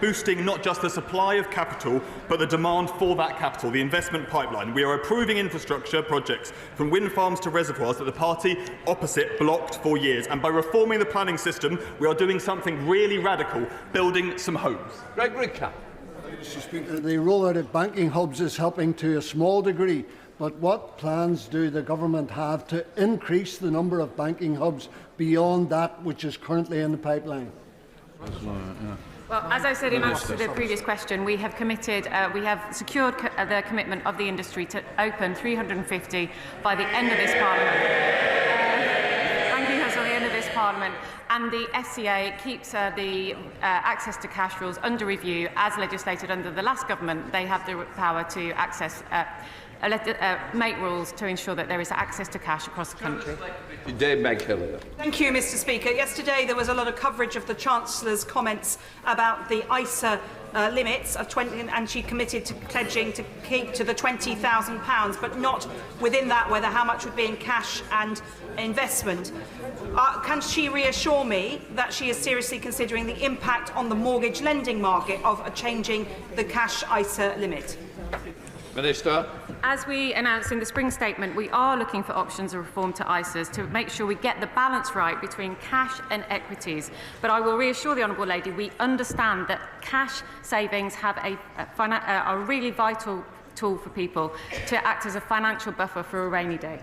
boosting not just the supply of capital, but the demand for that capital, the investment pipeline. We are approving infrastructure projects from wind farms to reservoirs that the party opposite blocked for years. And by reforming the planning system, we are doing something really radical, building some homes. The rollout of banking hubs is helping to a small degree, but what plans do the government have to increase the number of banking hubs beyond that which is currently in the pipeline? Well, as I said in answer to the previous question, we have committed, we have secured the commitment of the industry to open 350 by the end of this Parliament. Banking hubs by the end of this Parliament. And the FCA keeps the access to cash rules under review, as legislated under the last government. They have the power to access, make rules to ensure that there is access to cash across the country. Thank you, Mr. Speaker. Yesterday there was a lot of coverage of the Chancellor's comments about the ISA limits of 20, and she committed to pledging to keep to the £20,000, but not within that whether how much would be in cash and investment. Can she reassure me that she is seriously considering the impact on the mortgage lending market of changing the cash ISA limit? Minister. As we announced in the spring statement, we are looking for options of reform to ISAs to make sure we get the balance right between cash and equities. But I will reassure the Honourable Lady, we understand that cash savings have a really vital tool for people to act as a financial buffer for a rainy day.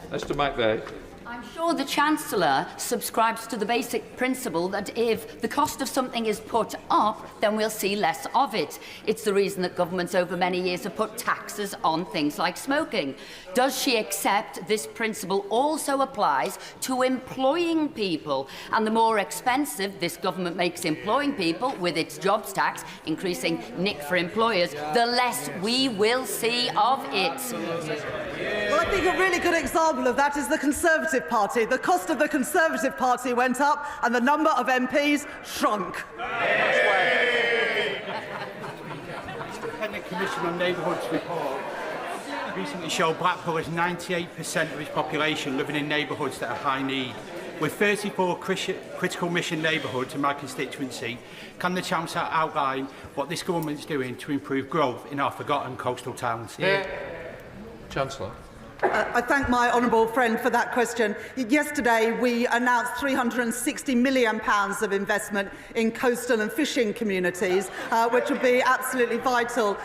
Mr. McVeigh. I'm sure the Chancellor subscribes to the basic principle that if the cost of something is put up, then we'll see less of it. It's the reason that governments over many years have put taxes on things like smoking. Does she accept this principle also applies to employing people? And the more expensive this government makes employing people with its jobs tax, increasing NIC for employers, the less we will see of it. Well, I think a really good example of that is the Conservative Party. The cost of the Conservative Party went up and the number of MPs shrunk. Independent Commission on Neighbourhoods report recently showed Blackpool has 98% of its population living in neighbourhoods that are high need. With 34 critical mission neighbourhoods in my constituency, can the Chancellor outline what this government is doing to improve growth in our forgotten coastal towns? Chancellor. I thank my honourable friend for that question. Yesterday we announced £360 million of investment in coastal and fishing communities, which will be absolutely vital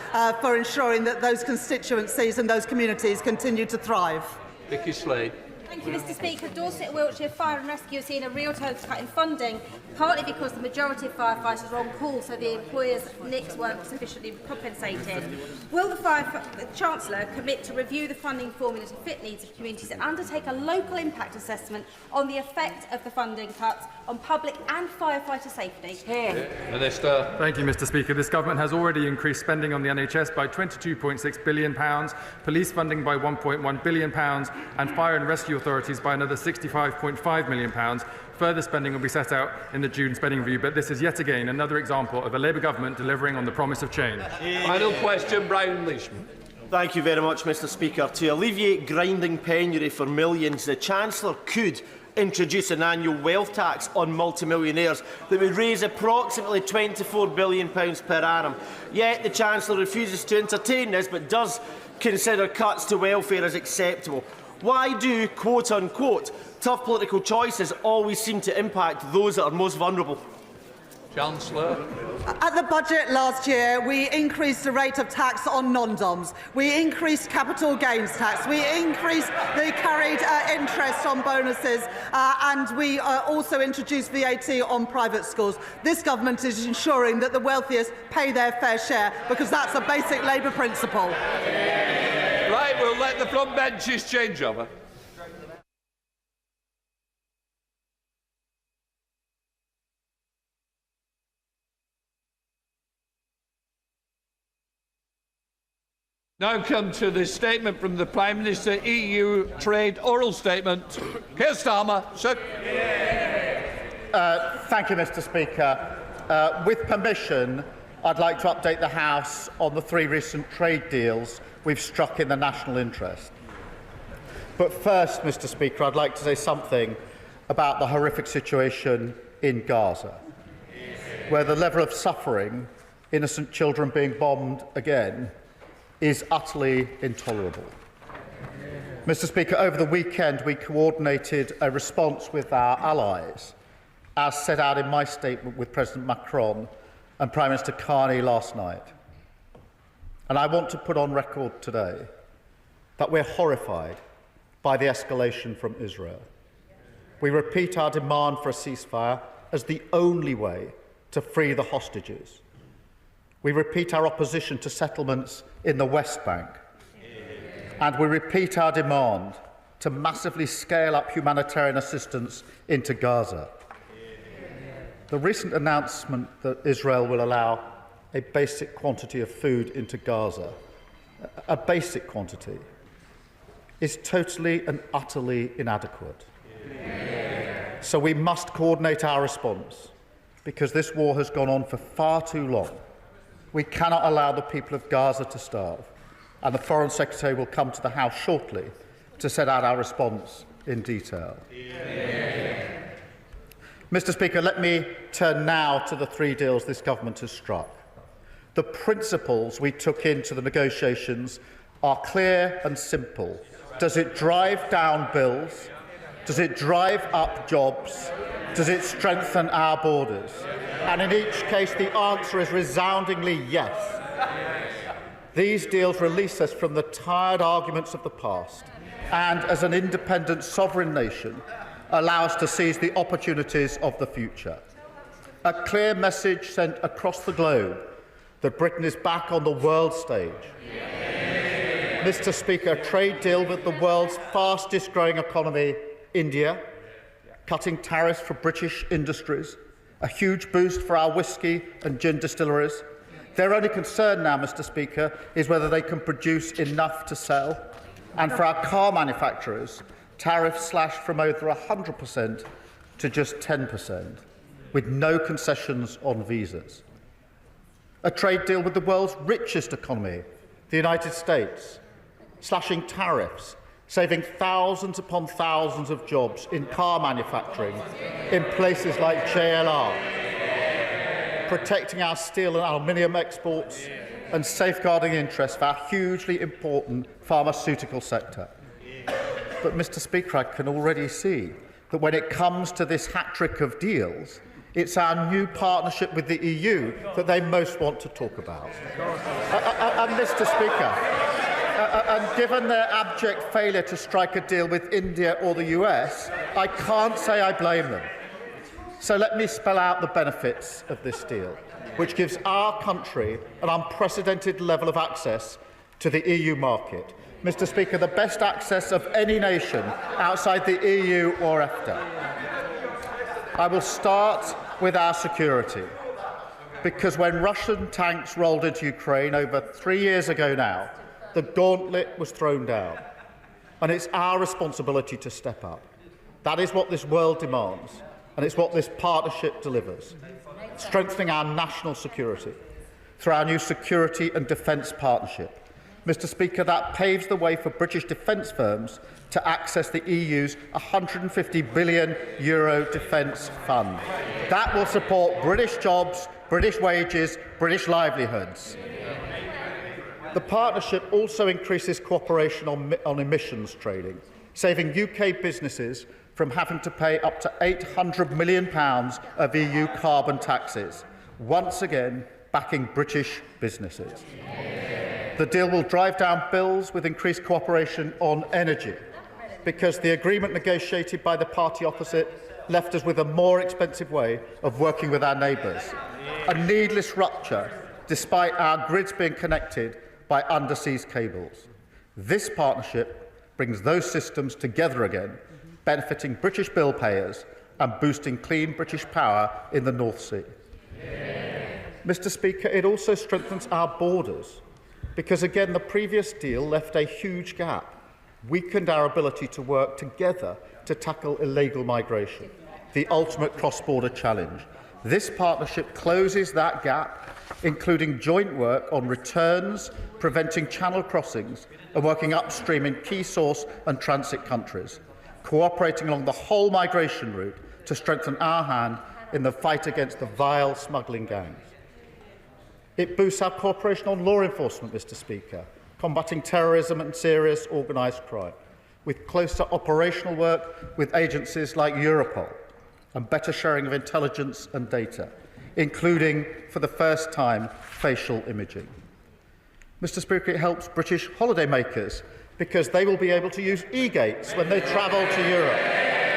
for ensuring that those constituencies and those communities continue to thrive. Vicky Slade. Thank you, Mr. Speaker. Dorset and Wiltshire Fire and Rescue are seeing a real total cut in funding, partly because the majority of firefighters are on call, so the employers' NICs weren't sufficiently compensated. Will the Chancellor commit to review the funding formula to fit needs of communities and undertake a local impact assessment on the effect of the funding cuts on public and firefighter safety? Minister. Thank you, Mr. Speaker. This government has already increased spending on the NHS by £22.6 billion, police funding by £1.1 billion, and fire and rescue authorities by another £65.5 million. Further spending will be set out in the June spending review, but this is yet again another example of a Labour government delivering on the promise of change. Final question, Brian Leishman. Thank you very much, Mr. Speaker. To alleviate grinding penury for millions, the Chancellor could introduce an annual wealth tax on multimillionaires that would raise approximately £24 billion per annum. Yet the Chancellor refuses to entertain this, but does consider cuts to welfare as acceptable. Why do, quote-unquote, tough political choices always seem to impact those that are most vulnerable? Chancellor. At the budget last year, we increased the rate of tax on non-doms. We increased capital gains tax. We increased the carried interest on bonuses, and we also introduced VAT on private schools. This government is ensuring that the wealthiest pay their fair share, because that's a basic Labour principle. Right, we'll let the front benches change over. Now come to the statement from the Prime Minister, EU trade oral statement. Keir Starmer, sir. Thank you, Mr. Speaker. With permission, I'd like to update the House on the 3 recent trade deals we've struck in the national interest. But first, Mr. Speaker, I'd like to say something about the horrific situation in Gaza. where the level of suffering, innocent children being bombed again, is utterly intolerable. Mr. Speaker, over the weekend we coordinated a response with our allies, as set out in my statement with President Macron and Prime Minister Carney last night. And I want to put on record today that we're horrified by the escalation from Israel. We repeat our demand for a ceasefire as the only way to free the hostages. We repeat our opposition to settlements in the West Bank. And we repeat our demand to massively scale up humanitarian assistance into Gaza. The recent announcement that Israel will allow a basic quantity of food into Gaza, a basic quantity, is totally and utterly inadequate. So we must coordinate our response, because this war has gone on for far too long. We cannot allow the people of Gaza to starve, and the Foreign Secretary will come to the House shortly to set out our response in detail. Mr. Speaker, let me turn now to the 3 deals this government has struck. The principles we took into the negotiations are clear and simple. Does it drive down bills? Does it drive up jobs? Does it strengthen our borders? And in each case, the answer is resoundingly yes. These deals release us from the tired arguments of the past and, as an independent sovereign nation, allow us to seize the opportunities of the future. A clear message sent across the globe that Britain is back on the world stage. Mr. Speaker, a trade deal with the world's fastest growing economy, India, cutting tariffs for British industries, a huge boost for our whisky and gin distilleries. Their only concern now, Mr. Speaker, is whether they can produce enough to sell. And for our car manufacturers, tariffs slashed from over 100% to just 10%, with no concessions on visas. A trade deal with the world's richest economy, the United States, slashing tariffs, saving thousands upon thousands of jobs in car manufacturing in places like JLR, protecting our steel and aluminium exports and safeguarding interests for our hugely important pharmaceutical sector. But, Mr. Speaker, I can already see that when it comes to this hat-trick of deals, it's our new partnership with the EU that they most want to talk about. And, Mr. Speaker, and given their abject failure to strike a deal with India or the US, I can't say I blame them. So let me spell out the benefits of this deal, which gives our country an unprecedented level of access to the EU market. Mr. Speaker, the best access of any nation outside the EU or EFTA. I will start with our security, because when Russian tanks rolled into Ukraine over 3 years ago now, the gauntlet was thrown down, and it's our responsibility to step up. That is what this world demands, and it's what this partnership delivers, strengthening our national security through our new security and defence partnership. Mr. Speaker, that paves the way for British defence firms to access the EU's €150 billion defence fund. That will support British jobs, British wages, British livelihoods. The partnership also increases cooperation on emissions trading, saving UK businesses from having to pay up to £800 million of EU carbon taxes, once again backing British businesses. The deal will drive down bills with increased cooperation on energy, because the agreement negotiated by the party opposite left us with a more expensive way of working with our neighbours, a needless rupture despite our grids being connected by underseas cables. This partnership brings those systems together again, benefiting British bill payers and boosting clean British power in the North Sea. Mr. Speaker, it also strengthens our borders, because again the previous deal left a huge gap, weakened our ability to work together to tackle illegal migration, the ultimate cross-border challenge. This partnership closes that gap, including joint work on returns, preventing channel crossings and working upstream in key source and transit countries, cooperating along the whole migration route to strengthen our hand in the fight against the vile smuggling gangs. It boosts our cooperation on law enforcement, Mr. Speaker, combating terrorism and serious organised crime, with closer operational work with agencies like Europol and better sharing of intelligence and data, including, for the first time, facial imaging. Mr. Speaker, it helps British holidaymakers because they will be able to use e-gates when they travel to Europe,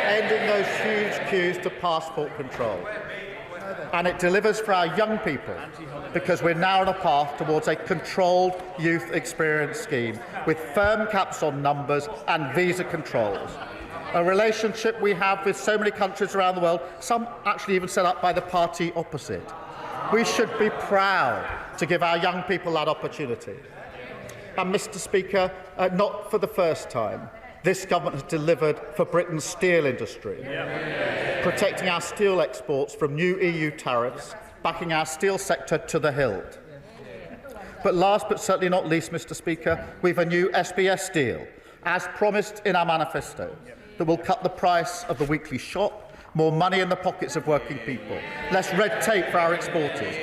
ending those huge queues to passport control. And it delivers for our young people because we're now on a path towards a controlled youth experience scheme with firm caps on numbers and visa controls. A relationship we have with so many countries around the world, some actually even set up by the party opposite. We should be proud to give our young people that opportunity. And, Mr. Speaker, not for the first time, this government has delivered for Britain's steel industry, protecting our steel exports from new EU tariffs, backing our steel sector to the hilt. But last but certainly not least, Mr. Speaker, we have a new SBS deal, as promised in our manifesto, that will cut the price of the weekly shop, more money in the pockets of working people, less red tape for our exporters,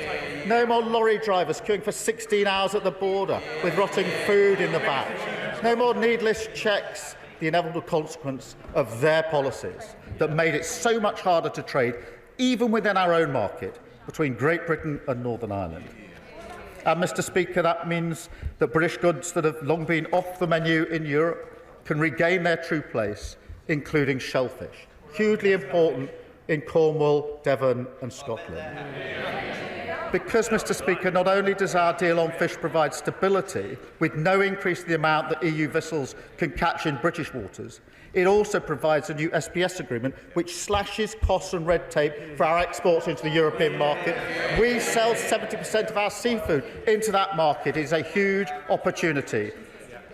no more lorry drivers queuing for 16 hours at the border with rotting food in the back, no more needless checks, the inevitable consequence of their policies that made it so much harder to trade, even within our own market, between Great Britain and Northern Ireland. And, Mr. Speaker, that means that British goods that have long been off the menu in Europe can regain their true place, including shellfish, hugely important in Cornwall, Devon and Scotland. Because, Mr. Speaker, not only does our deal on fish provide stability, with no increase in the amount that EU vessels can catch in British waters, it also provides a new SPS agreement which slashes costs and red tape for our exports into the European market. We sell 70% of our seafood into that market. It is a huge opportunity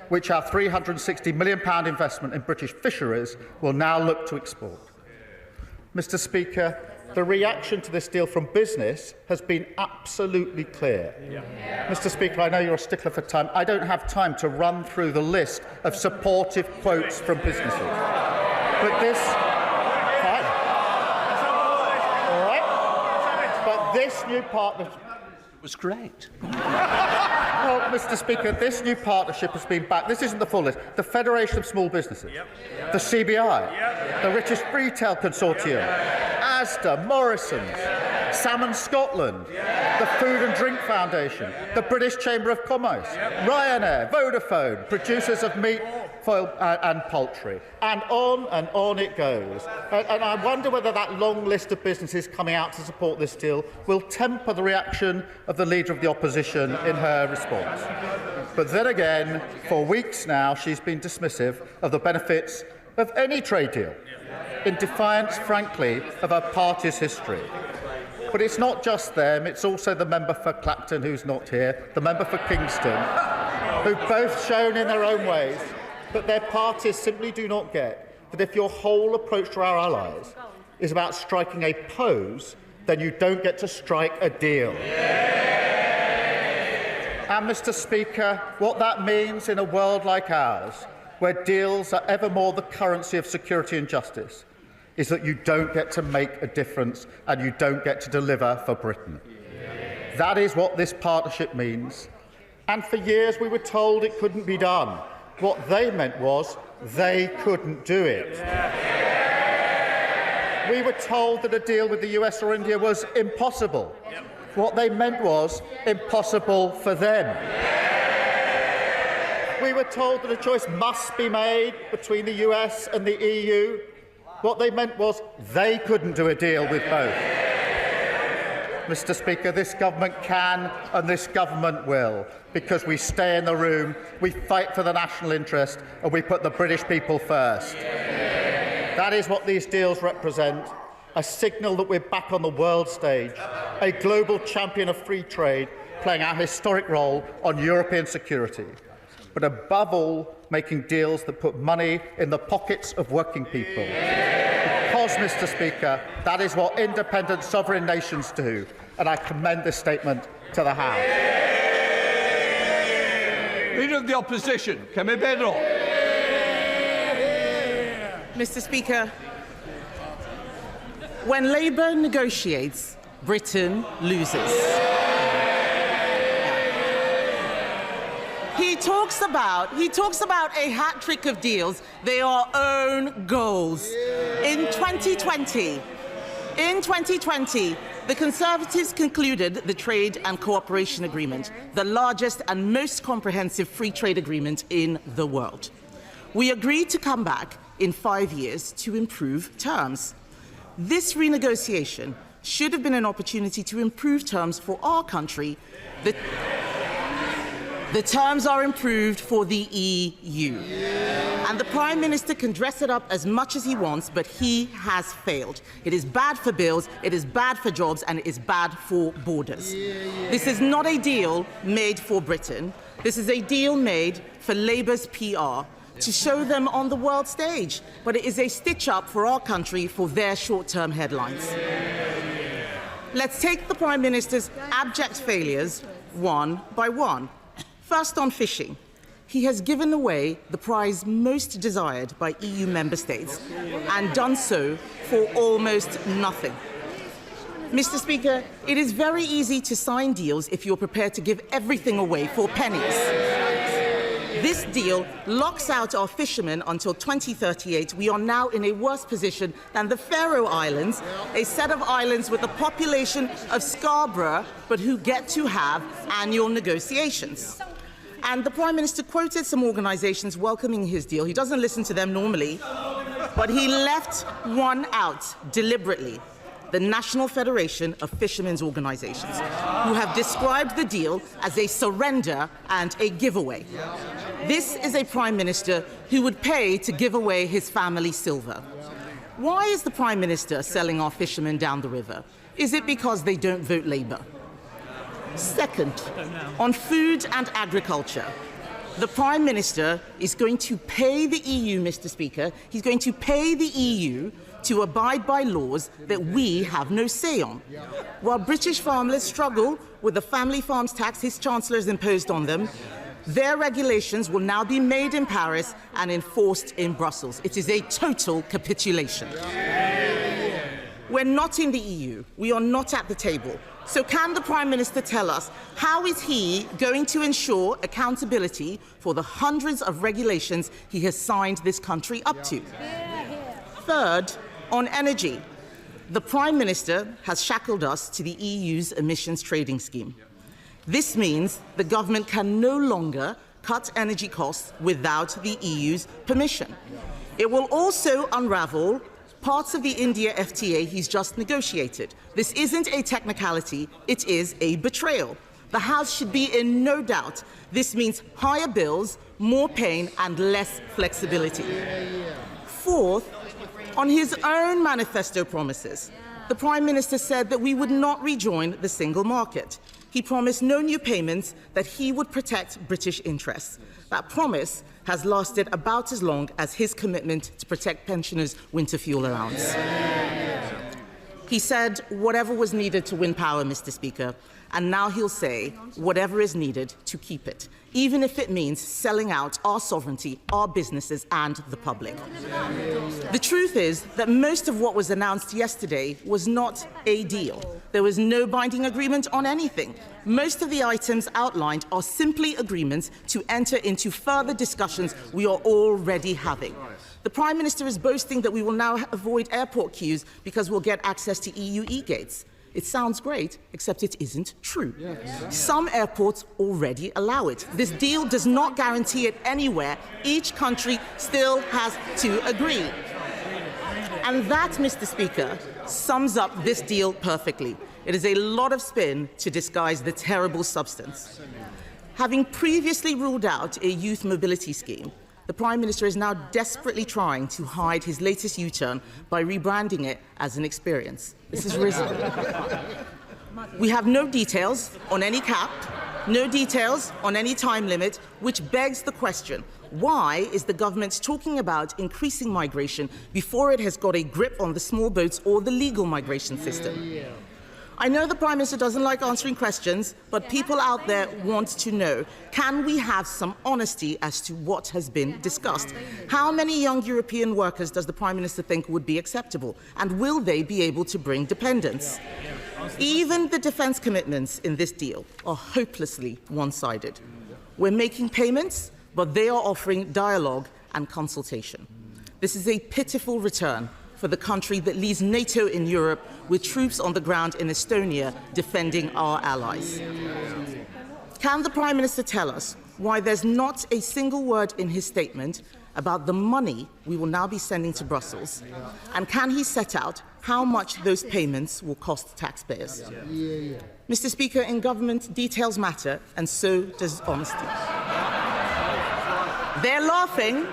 which our £360 million investment in British fisheries will now look to export. Mr. Speaker, the reaction to this deal from business has been absolutely clear. Mr. Speaker, I know you're a stickler for time. I don't have time to run through the list of supportive quotes from businesses. But this... Fine. All right. But this new partnership... was great. Well, Mr. Speaker, this new partnership has been backed. This isn't the full list. The Federation of Small Businesses, the CBI, the Richest Retail Consortium, Asda, Morrison's, Salmon Scotland, the Food and Drink Foundation, the British Chamber of Commerce, Ryanair, Vodafone, producers of meat, foil and poultry, and on it goes. And I wonder whether that long list of businesses coming out to support this deal will temper the reaction of the Leader of the Opposition in her response. But then again, for weeks now, she's been dismissive of the benefits of any trade deal, in defiance, frankly, of her party's history. But it's not just them, it's also the member for Clapton, who's not here, the member for Kingston, who've both shown in their own ways that their parties simply do not get that if your whole approach to our allies is about striking a pose, then you don't get to strike a deal. And, Mr. Speaker, what that means in a world like ours, where deals are ever more the currency of security and justice, is that you don't get to make a difference and you don't get to deliver for Britain. That is what this partnership means. And for years we were told it couldn't be done. What they meant was they couldn't do it. We were told that a deal with the US or India was impossible. What they meant was impossible for them. We were told that a choice must be made between the US and the EU. What they meant was they couldn't do a deal with both. Mr. Speaker, this government can and this government will, because we stay in the room, we fight for the national interest and we put the British people first. That is what these deals represent, a signal that we're back on the world stage, a global champion of free trade, playing our historic role on European security. But above all, making deals that put money in the pockets of working people. Because, Mr. Speaker, that is what independent sovereign nations do, and I commend this statement to the House. Leader of the Opposition, Kemi Badenoch. Mr. Speaker, When Labour negotiates, Britain loses. He talks about a hat trick of deals. They are own goals. In 2020, the Conservatives concluded the Trade and Cooperation Agreement, the largest and most comprehensive free trade agreement in the world. We agreed to come back in 5 years to improve terms. This renegotiation should have been an opportunity to improve terms for our country. The terms are improved for the EU. And the Prime Minister can dress it up as much as he wants, but he has failed. It is bad for bills, it is bad for jobs, and it is bad for borders. This is not a deal made for Britain. This is a deal made for Labour's PR, to show them on the world stage. But it is a stitch-up for our country for their short-term headlines. Let's take the Prime Minister's abject failures one by one. First, on fishing. He has given away the prize most desired by EU member states and done so for almost nothing. Mr. Speaker, it is very easy to sign deals if you're prepared to give everything away for pennies. This deal locks out our fishermen until 2038. We are now in a worse position than the Faroe Islands, a set of islands with a population of Scarborough, but who get to have annual negotiations. And the Prime Minister quoted some organisations welcoming his deal. He doesn't listen to them normally, but he left one out deliberately. The National Federation of Fishermen's Organisations, who have described the deal as a surrender and a giveaway. This is a Prime Minister who would pay to give away his family silver. Why is the Prime Minister selling our fishermen down the river? Is it because they don't vote Labour? Second, on food and agriculture, the Prime Minister is going to pay the EU, Mr. Speaker, he's going to pay the EU to abide by laws that we have no say on. While British farmers struggle with the family farms tax his Chancellor has imposed on them, their regulations will now be made in Paris and enforced in Brussels. It is a total capitulation. We're not in the EU. We are not at the table. So can the Prime Minister tell us how is he going to ensure accountability for the hundreds of regulations he has signed this country up to? Third, on energy, the Prime Minister has shackled us to the EU's emissions trading scheme. This means the government can no longer cut energy costs without the EU's permission. It will also unravel parts of the India FTA he's just negotiated. This isn't a technicality, it is a betrayal. The House should be in no doubt. This means higher bills, more pain, and less flexibility. Fourth, on his own manifesto promises, the Prime Minister said that we would not rejoin the single market. He promised no new payments, that he would protect British interests. That promise has lasted about as long as his commitment to protect pensioners' winter fuel allowance. He said whatever was needed to win power, Mr. Speaker, and now he'll say whatever is needed to keep it, even if it means selling out our sovereignty, our businesses, and the public. The truth is that most of what was announced yesterday was not a deal. There was no binding agreement on anything. Most of the items outlined are simply agreements to enter into further discussions we are already having. The Prime Minister is boasting that we will now avoid airport queues because we'll get access to EU e-gates. It sounds great, except it isn't true. Some airports already allow it. This deal does not guarantee it anywhere. Each country still has to agree. And that, Mr. Speaker, sums up this deal perfectly. It is a lot of spin to disguise the terrible substance. Having previously ruled out a youth mobility scheme, the Prime Minister is now desperately trying to hide his latest U-turn by rebranding it as an experience. This is risen. We have no details on any cap, no details on any time limit, which begs the question, why is the government talking about increasing migration before it has got a grip on the small boats or the legal migration system? I know the Prime Minister doesn't like answering questions, but people out there want to know, can we have some honesty as to what has been discussed? How many young European workers does the Prime Minister think would be acceptable? And will they be able to bring dependents? Even the defence commitments in this deal are hopelessly one-sided. We're making payments, but they are offering dialogue and consultation. This is a pitiful return for the country that leads NATO in Europe with troops on the ground in Estonia defending our allies. Can the Prime Minister tell us why there's not a single word in his statement about the money we will now be sending to Brussels? And can he set out how much those payments will cost taxpayers? Mr. Speaker, in government, details matter, and so does honesty. They're laughing,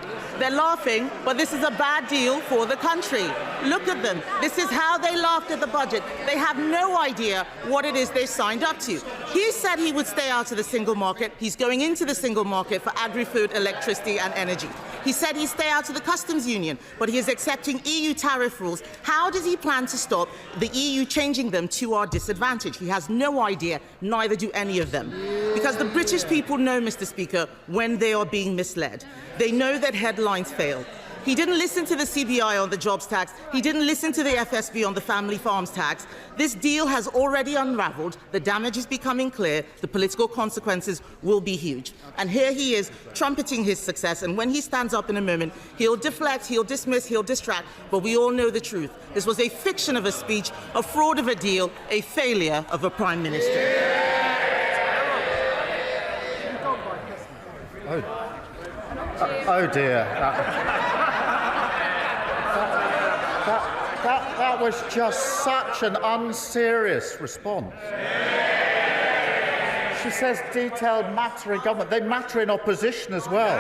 but this is a bad deal for the country. Look at them. This is how they laughed at the budget. They have no idea what it is they signed up to. He said he would stay out of the single market. He's going into the single market for agri-food, electricity and energy. He said he'd stay out of the customs union, but he is accepting EU tariff rules. How does he plan to stop the EU changing them to our disadvantage? He has no idea, neither do any of them. Because the British people know, Mr. Speaker, when they are being misled. They know that headlines fail. He didn't listen to the CBI on the jobs tax. He didn't listen to the FSB on the family farms tax. This deal has already unravelled. The damage is becoming clear. The political consequences will be huge. And here he is, trumpeting his success. And when he stands up in a moment, he'll deflect, he'll dismiss, he'll distract. But we all know the truth. This was a fiction of a speech, a fraud of a deal, a failure of a Prime Minister. Oh dear. That was just such an unserious response. She says detailed matter in government. They matter in opposition as well.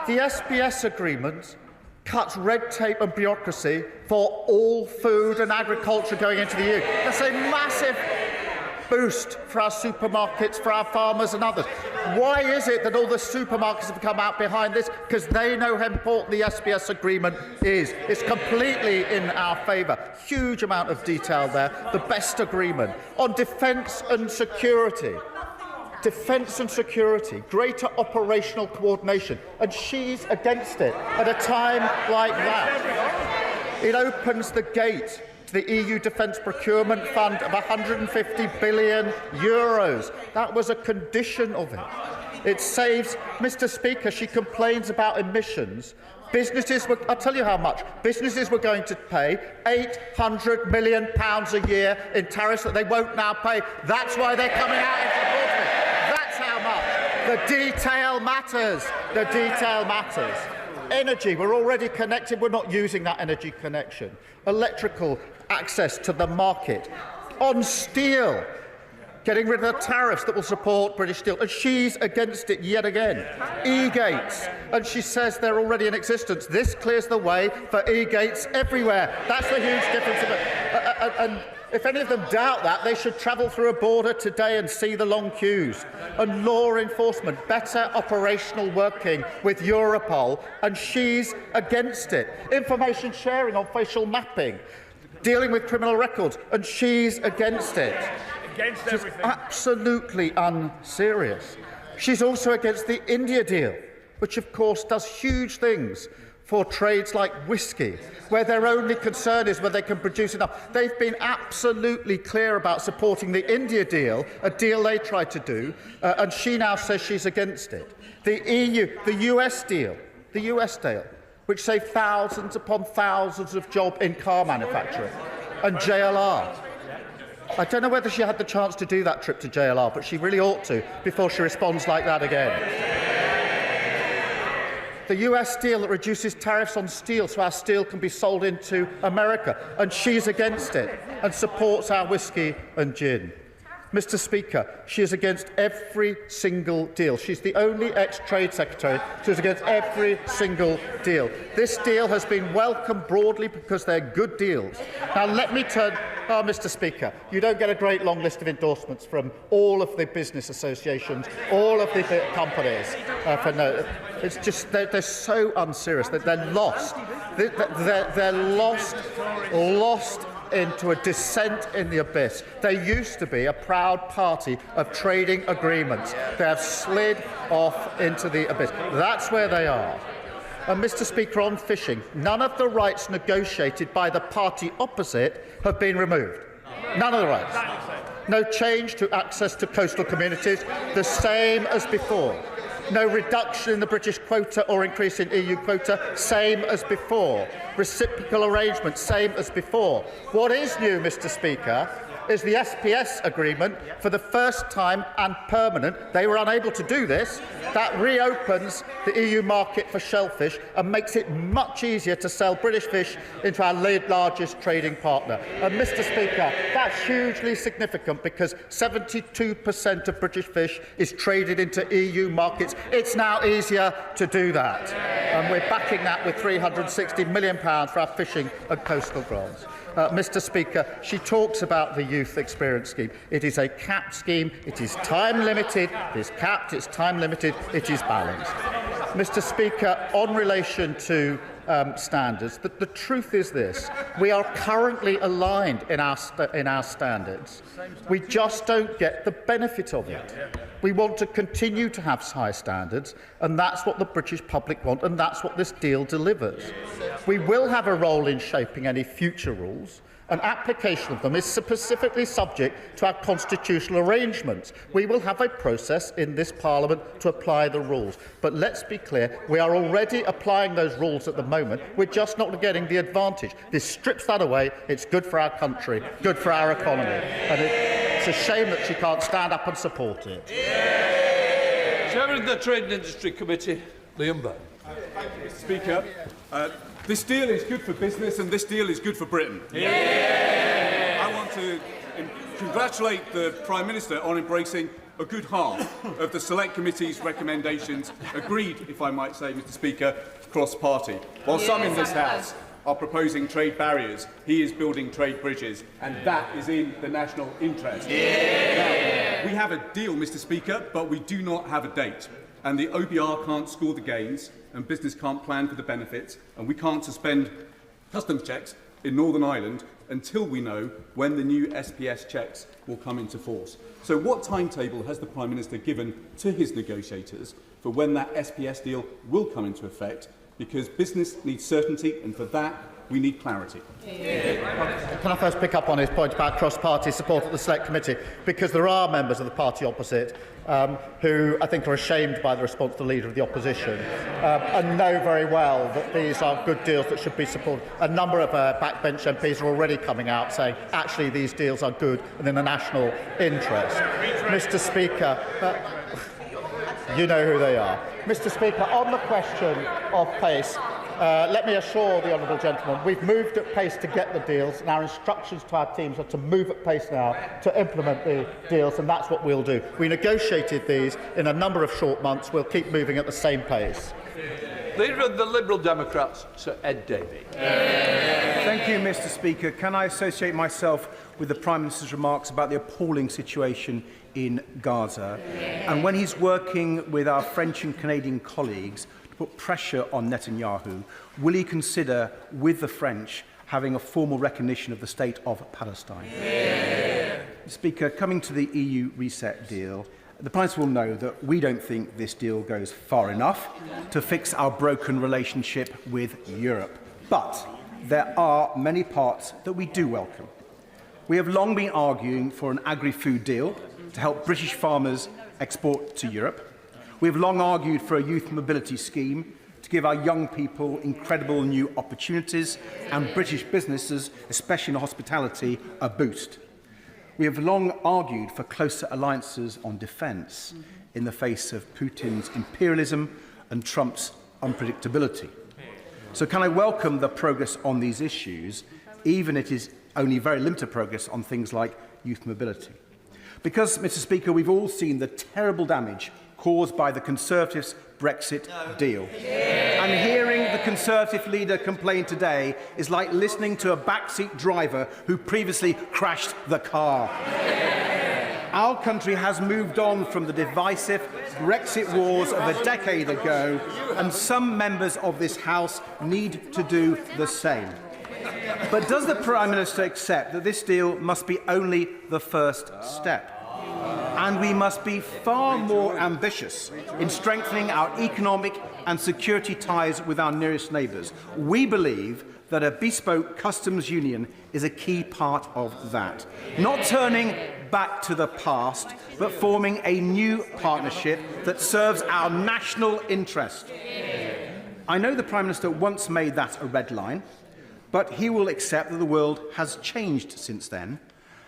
The SPS agreement cuts red tape and bureaucracy for all food and agriculture going into the EU. That's a massive boost for our supermarkets, for our farmers and others. Why is it that all the supermarkets have come out behind this? Because they know how important the SPS agreement is. It's completely in our favour. Huge amount of detail there. The best agreement. On defence and security. Defence and security. Greater operational coordination. And she's against it at a time like that. It opens the gate to the EU Defence Procurement Fund of €150 billion. That was a condition of it. It saves, Mr. Speaker, she complains about emissions. I'll tell you how much. Businesses were going to pay £800 million a year in tariffs that they won't now pay. That's why they're coming out in support of it. That's how much. The detail matters. The detail matters. Energy, we're already connected. We're not using that energy connection. Electrical access to the market. On steel, getting rid of the tariffs that will support British steel. And she's against it yet again. E-gates. And she says they're already in existence. This clears the way for e-gates everywhere. That's the huge difference. And if any of them doubt that, they should travel through a border today and see the long queues. And law enforcement, better operational working with Europol, and she's against it. Information sharing on facial mapping, dealing with criminal records, and she's against it. She's absolutely unserious. She's also against the India deal, which of course does huge things for trades like whisky, where their only concern is whether they can produce enough. They've been absolutely clear about supporting the India deal, a deal they tried to do, and she now says she's against it. The US deal, which saved thousands upon thousands of jobs in car manufacturing, and JLR. I don't know whether she had the chance to do that trip to JLR, but she really ought to before she responds like that again. The US deal that reduces tariffs on steel so our steel can be sold into America, and she's against it and supports our whisky and gin. Mr. Speaker, she is against every single deal. She's the only ex-Trade Secretary who's against every single deal. This deal has been welcomed broadly because they're good deals. Now let me turn... Oh, Mr. Speaker, you don't get a great long list of endorsements from all of the business associations, all of the companies. It's just they're so unserious that they're lost. They're lost into a descent in the abyss. They used to be a proud party of trading agreements. They have slid off into the abyss. That's where they are. And, Mr. Speaker, on fishing, none of the rights negotiated by the party opposite have been removed. None of the rights. No change to access to coastal communities, the same as before. No reduction in the British quota or increase in EU quota, same as before. Reciprocal arrangements, same as before. What is new, Mr. Speaker, is the SPS agreement for the first time and permanent. They were unable to do this. That reopens the EU market for shellfish and makes it much easier to sell British fish into our largest trading partner. And, Mr. Speaker, that's hugely significant because 72% of British fish is traded into EU markets. It's now easier to do that. And we're backing that with £360 million for our fishing and coastal grants. Mr. Speaker, she talks about the Youth Experience Scheme. It is a capped scheme. It is time-limited. It is capped. It's time-limited. It is balanced. Mr. Speaker, on relation to standards, the truth is this. We are currently aligned in our standards. We just don't get the benefit of it. We want to continue to have high standards, and that's what the British public want, and that's what this deal delivers. We will have a role in shaping any future rules. An application of them is specifically subject to our constitutional arrangements. We will have a process in this Parliament to apply the rules. But let's be clear, we are already applying those rules at the moment. We're just not getting the advantage. This strips that away. It's good for our country, good for our economy. And it's a shame that she can't stand up and support it. Chairman of the Trade and Industry Committee, Liam Burn. Thank you, Mr. Speaker. This deal is good for business and this deal is good for Britain. I want to congratulate the Prime Minister on embracing a good half of the Select Committee's recommendations, agreed, if I might say, Mr. Speaker, cross-party. While some in this House are proposing trade barriers, he is building trade bridges, and that is in the national interest. Now, we have a deal, Mr. Speaker, but we do not have a date. And the OBR can't score the gains, and business can't plan for the benefits, and we can't suspend customs checks in Northern Ireland until we know when the new SPS checks will come into force. So what timetable has the Prime Minister given to his negotiators for when that SPS deal will come into effect? Because business needs certainty, and for that, we need clarity. Can I first pick up on his point about cross-party support at the Select Committee? Because there are members of the party opposite who I think are ashamed by the response to the Leader of the Opposition and know very well that these are good deals that should be supported. A number of backbench MPs are already coming out saying, actually, these deals are good and in the national interest. Mr. Speaker, you know who they are. Mr. Speaker, on the question of pace, let me assure the honourable gentleman, we've moved at pace to get the deals, and our instructions to our teams are to move at pace now to implement the deals, and that's what we'll do. We negotiated these in a number of short months. We'll keep moving at the same pace. Leader of the Liberal Democrats, Sir Ed Davey. Thank you, Mr. Speaker. Can I associate myself with the Prime Minister's remarks about the appalling situation in Gaza? And when he's working with our French and Canadian colleagues to put pressure on Netanyahu, will he consider, with the French, having a formal recognition of the state of Palestine? Speaker, coming to the EU reset deal, the Prime Minister will know that we don't think this deal goes far enough to fix our broken relationship with Europe. But there are many parts that we do welcome. We have long been arguing for an agri-food deal to help British farmers export to Europe. We have long argued for a youth mobility scheme to give our young people incredible new opportunities and British businesses, especially in hospitality, a boost. We have long argued for closer alliances on defence in the face of Putin's imperialism and Trump's unpredictability. So can I welcome the progress on these issues, even if it is only very limited progress on things like youth mobility? Because, Mr. Speaker, we've all seen the terrible damage caused by the Conservatives' Brexit deal. And hearing the Conservative leader complain today is like listening to a backseat driver who previously crashed the car. Our country has moved on from the divisive Brexit wars of a decade ago, and some members of this House need to do the same. But does the Prime Minister accept that this deal must be only the first step? And we must be far more ambitious in strengthening our economic and security ties with our nearest neighbours. We believe that a bespoke customs union is a key part of that. Not turning back to the past, but forming a new partnership that serves our national interest. I know the Prime Minister once made that a red line, but he will accept that the world has changed since then.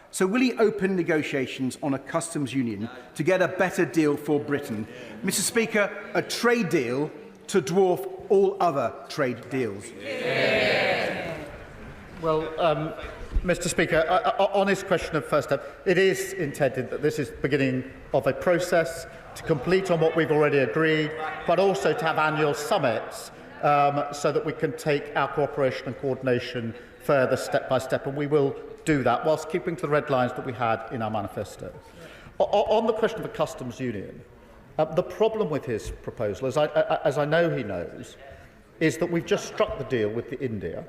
So will he open negotiations on a customs union to get a better deal for Britain? Mr. Speaker, a trade deal to dwarf all other trade deals. Well, Mr. Speaker, on his question of first step, it is intended that this is the beginning of a process to complete on what we've already agreed, but also to have annual summits so that we can take our cooperation and coordination further step by step, and we will do that whilst keeping to the red lines that we had in our manifesto. On the question of a customs union, the problem with his proposal, as I know he knows, is that we've just struck the deal with India.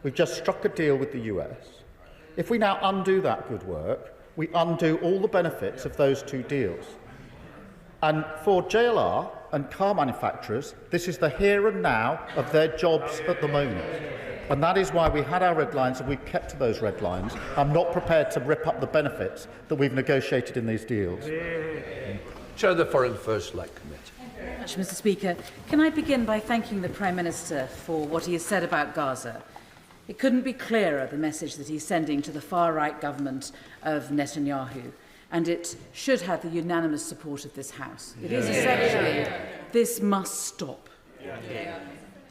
We've just struck a deal with the US. If we now undo that good work, we undo all the benefits of those two deals. And for JLR and car manufacturers, this is the here and now of their jobs at the moment. And that is why we had our red lines and we've kept to those red lines. I'm not prepared to rip up the benefits that we've negotiated in these deals. Chair of the Foreign Affairs Select Committee. Much, Mr. Speaker. Can I begin by thanking the Prime Minister for what he has said about Gaza? It couldn't be clearer, the message that he's sending to the far-right government of Netanyahu, and it should have the unanimous support of this House. It is essentially, this must stop.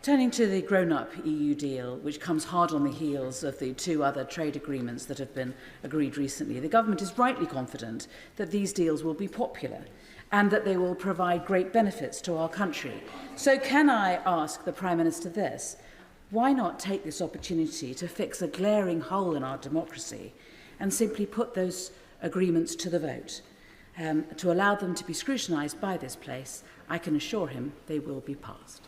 Turning to the grown-up EU deal, which comes hard on the heels of the two other trade agreements that have been agreed recently, the government is rightly confident that these deals will be popular and that they will provide great benefits to our country. So can I ask the Prime Minister this? Why not take this opportunity to fix a glaring hole in our democracy and simply put those agreements to the vote? To allow them to be scrutinised by this place, I can assure him they will be passed.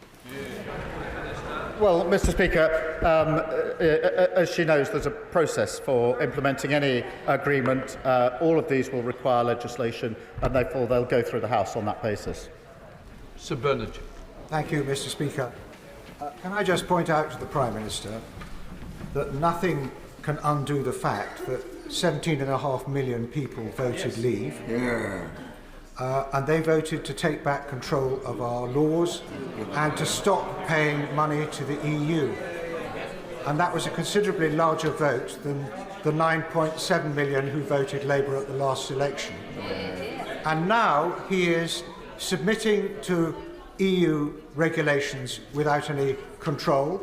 Well, Mr. Speaker, as she knows, there's a process for implementing any agreement. All of these will require legislation, and therefore they'll go through the House on that basis. Sir Bernard. Thank you, Mr. Speaker. Can I just point out to the Prime Minister that nothing can undo the fact that 17.5 million people voted leave. And they voted to take back control of our laws and to stop paying money to the EU. And that was a considerably larger vote than the 9.7 million who voted Labour at the last election. And now he is submitting to EU regulations without any control,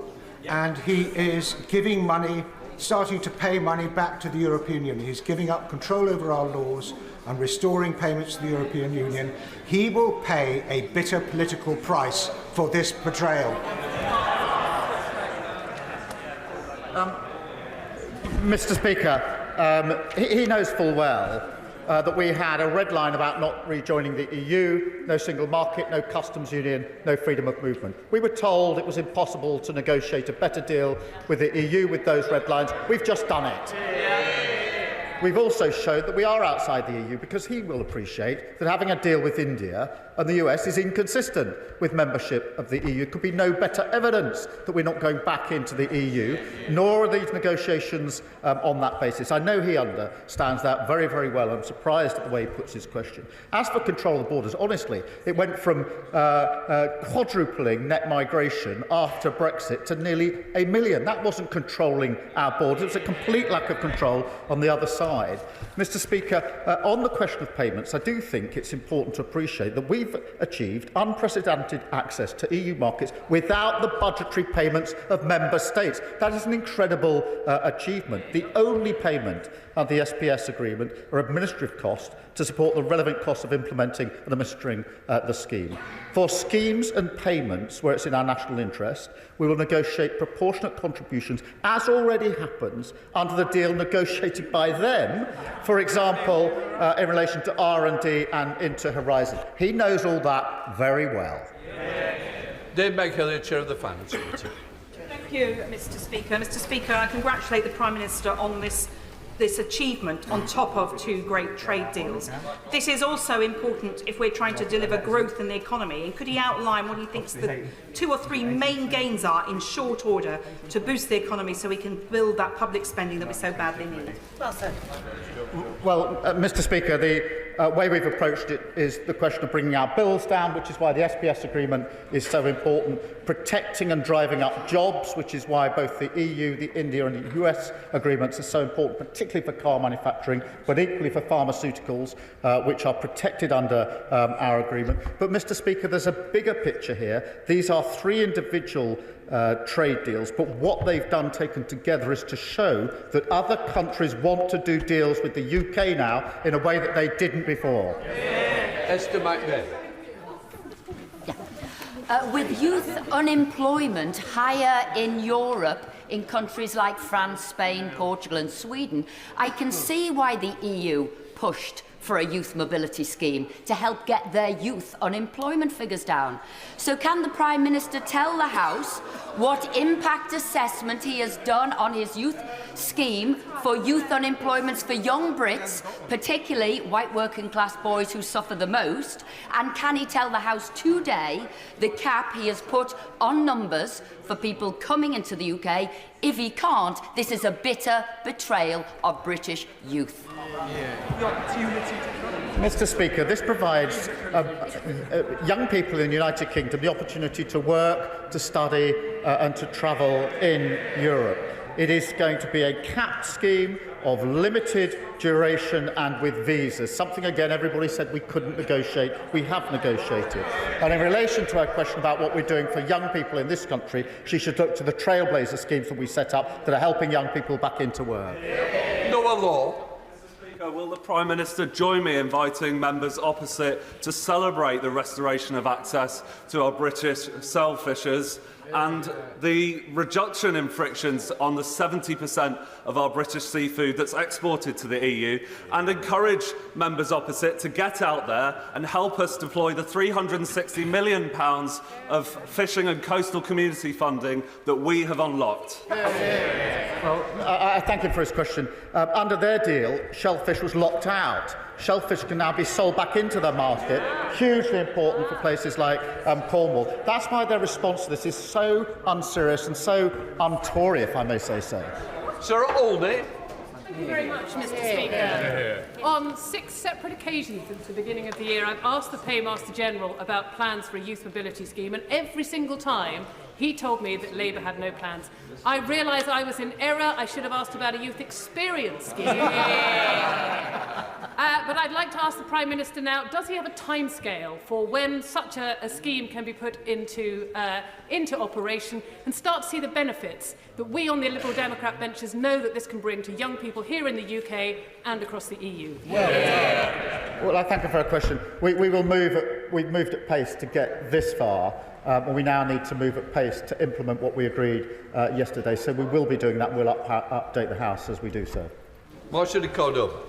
and he is giving money, starting to pay money back to the European Union. He's giving up control over our laws and restoring payments to the European Union. He will pay a bitter political price for this betrayal. Mr. Speaker, he knows full well that we had a red line about not rejoining the EU, no single market, no customs union, no freedom of movement. We were told it was impossible to negotiate a better deal with the EU with those red lines. We've just done it. We've also showed that we are outside the EU because he will appreciate that having a deal with India and the US is inconsistent with membership of the EU. There could be no better evidence that we're not going back into the EU, nor are these negotiations on that basis. I know he understands that very, very well. I'm surprised at the way he puts his question. As for control of the borders, honestly, it went from quadrupling net migration after Brexit to nearly 1 million. That wasn't controlling our borders. It's a complete lack of control on the other side. Mr. Speaker, on the question of payments, I do think it's important to appreciate that we've achieved unprecedented access to EU markets without the budgetary payments of member states. That is an incredible achievement. The only payment of the SPS agreement are administrative costs to support the relevant costs of implementing and administering the scheme. For schemes and payments where it's in our national interest, we will negotiate proportionate contributions, as already happens under the deal negotiated by them, for example, in relation to R&D and into Horizon. He knows all that very well. Dave McHillier, Chair of the Finance Committee. Thank you, Mr Speaker. Mr Speaker, I congratulate the Prime Minister on this achievement on top of 2 great trade deals. This is also important if we're trying to deliver growth in the economy. And could he outline what he thinks the 2 or 3 main gains are in short order to boost the economy so we can build that public spending that we so badly need? Well said. Well, Mr Speaker, the way we've approached it is the question of bringing our bills down, which is why the SPS agreement is so important, protecting and driving up jobs, which is why both the EU, the India and the US agreements are so important, particularly for car manufacturing, but equally for pharmaceuticals, which are protected under our agreement. But, Mr Speaker, there's a bigger picture here. These are 3 individual trade deals, but what they've done taken together is to show that other countries want to do deals with the UK now in a way that they didn't before. Esther McBeth. With youth unemployment higher in Europe, in countries like France, Spain, Portugal and Sweden, I can see why the EU pushed for a youth mobility scheme to help get their youth unemployment figures down. So can the Prime Minister tell the House what impact assessment he has done on his youth scheme for youth unemployment for young Brits, particularly white working class boys who suffer the most? And can he tell the House today the cap he has put on numbers for people coming into the UK? If he can't, this is a bitter betrayal of British youth. Mr Speaker, this provides young people in the United Kingdom the opportunity to work, to study and to travel in Europe. It is going to be a capped scheme of limited duration and with visas, something, again, everybody said we couldn't negotiate. We have negotiated. And in relation to our question about what we're doing for young people in this country, she should look to the Trailblazer schemes that we set up that are helping young people back into work. Noah Law. Will the Prime Minister join me in inviting members opposite to celebrate the restoration of access to our British shellfishers and the reduction in frictions on the 70% of our British seafood that's exported to the EU, and encourage members opposite to get out there and help us deploy the £360 million of fishing and coastal community funding that we have unlocked? Well, I thank him for his question. Under their deal, shellfish was locked out. Shellfish can now be sold back into the market, hugely important for places like Cornwall. That's why their response to this is so unserious and so un-Tory, if I may say so. Sir Oldie. Thank you very much, Mr Speaker. On 6 separate occasions since the beginning of the year, I've asked the Paymaster General about plans for a youth mobility scheme, and every single time he told me that Labour had no plans. I realise I was in error. I should have asked about a youth experience scheme. But I'd like to ask the Prime Minister now, does he have a timescale for when such a scheme can be put into operation and start to see the benefits that we on the Liberal Democrat benches know that this can bring to young people here in the UK and across the EU? Well, I thank you for a question. We've moved at pace to get this far. And we now need to move at pace to implement what we agreed yesterday. So we will be doing that. We'll update the House as we do so. Marcia Ricardo.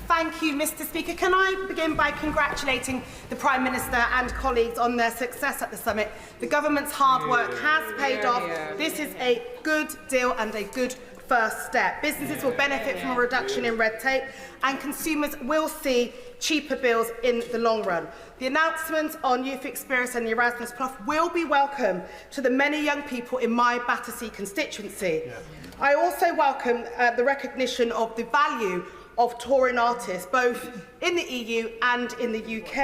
Thank you, Mr Speaker. Can I begin by congratulating the Prime Minister and colleagues on their success at the summit? The government's hard work has paid off. This is a good deal and a good first step. Businesses will benefit from a reduction in red tape and consumers will see cheaper bills in the long run. The announcement on Youth Experience and the Erasmus Plus will be welcome to the many young people in my Battersea constituency. I also welcome the recognition of the value of touring artists, both in the EU and in the UK.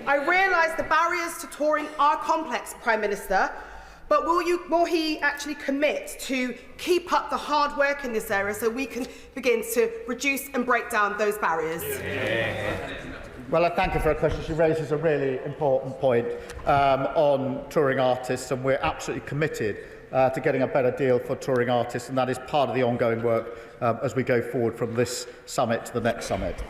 I realise the barriers to touring are complex, Prime Minister, but will he actually commit to keep up the hard work in this area so we can begin to reduce and break down those barriers? Well, I thank her for her question. She raises a really important point on touring artists, and we're absolutely committed to getting a better deal for touring artists, and that is part of the ongoing work as we go forward from this summit to the next summit.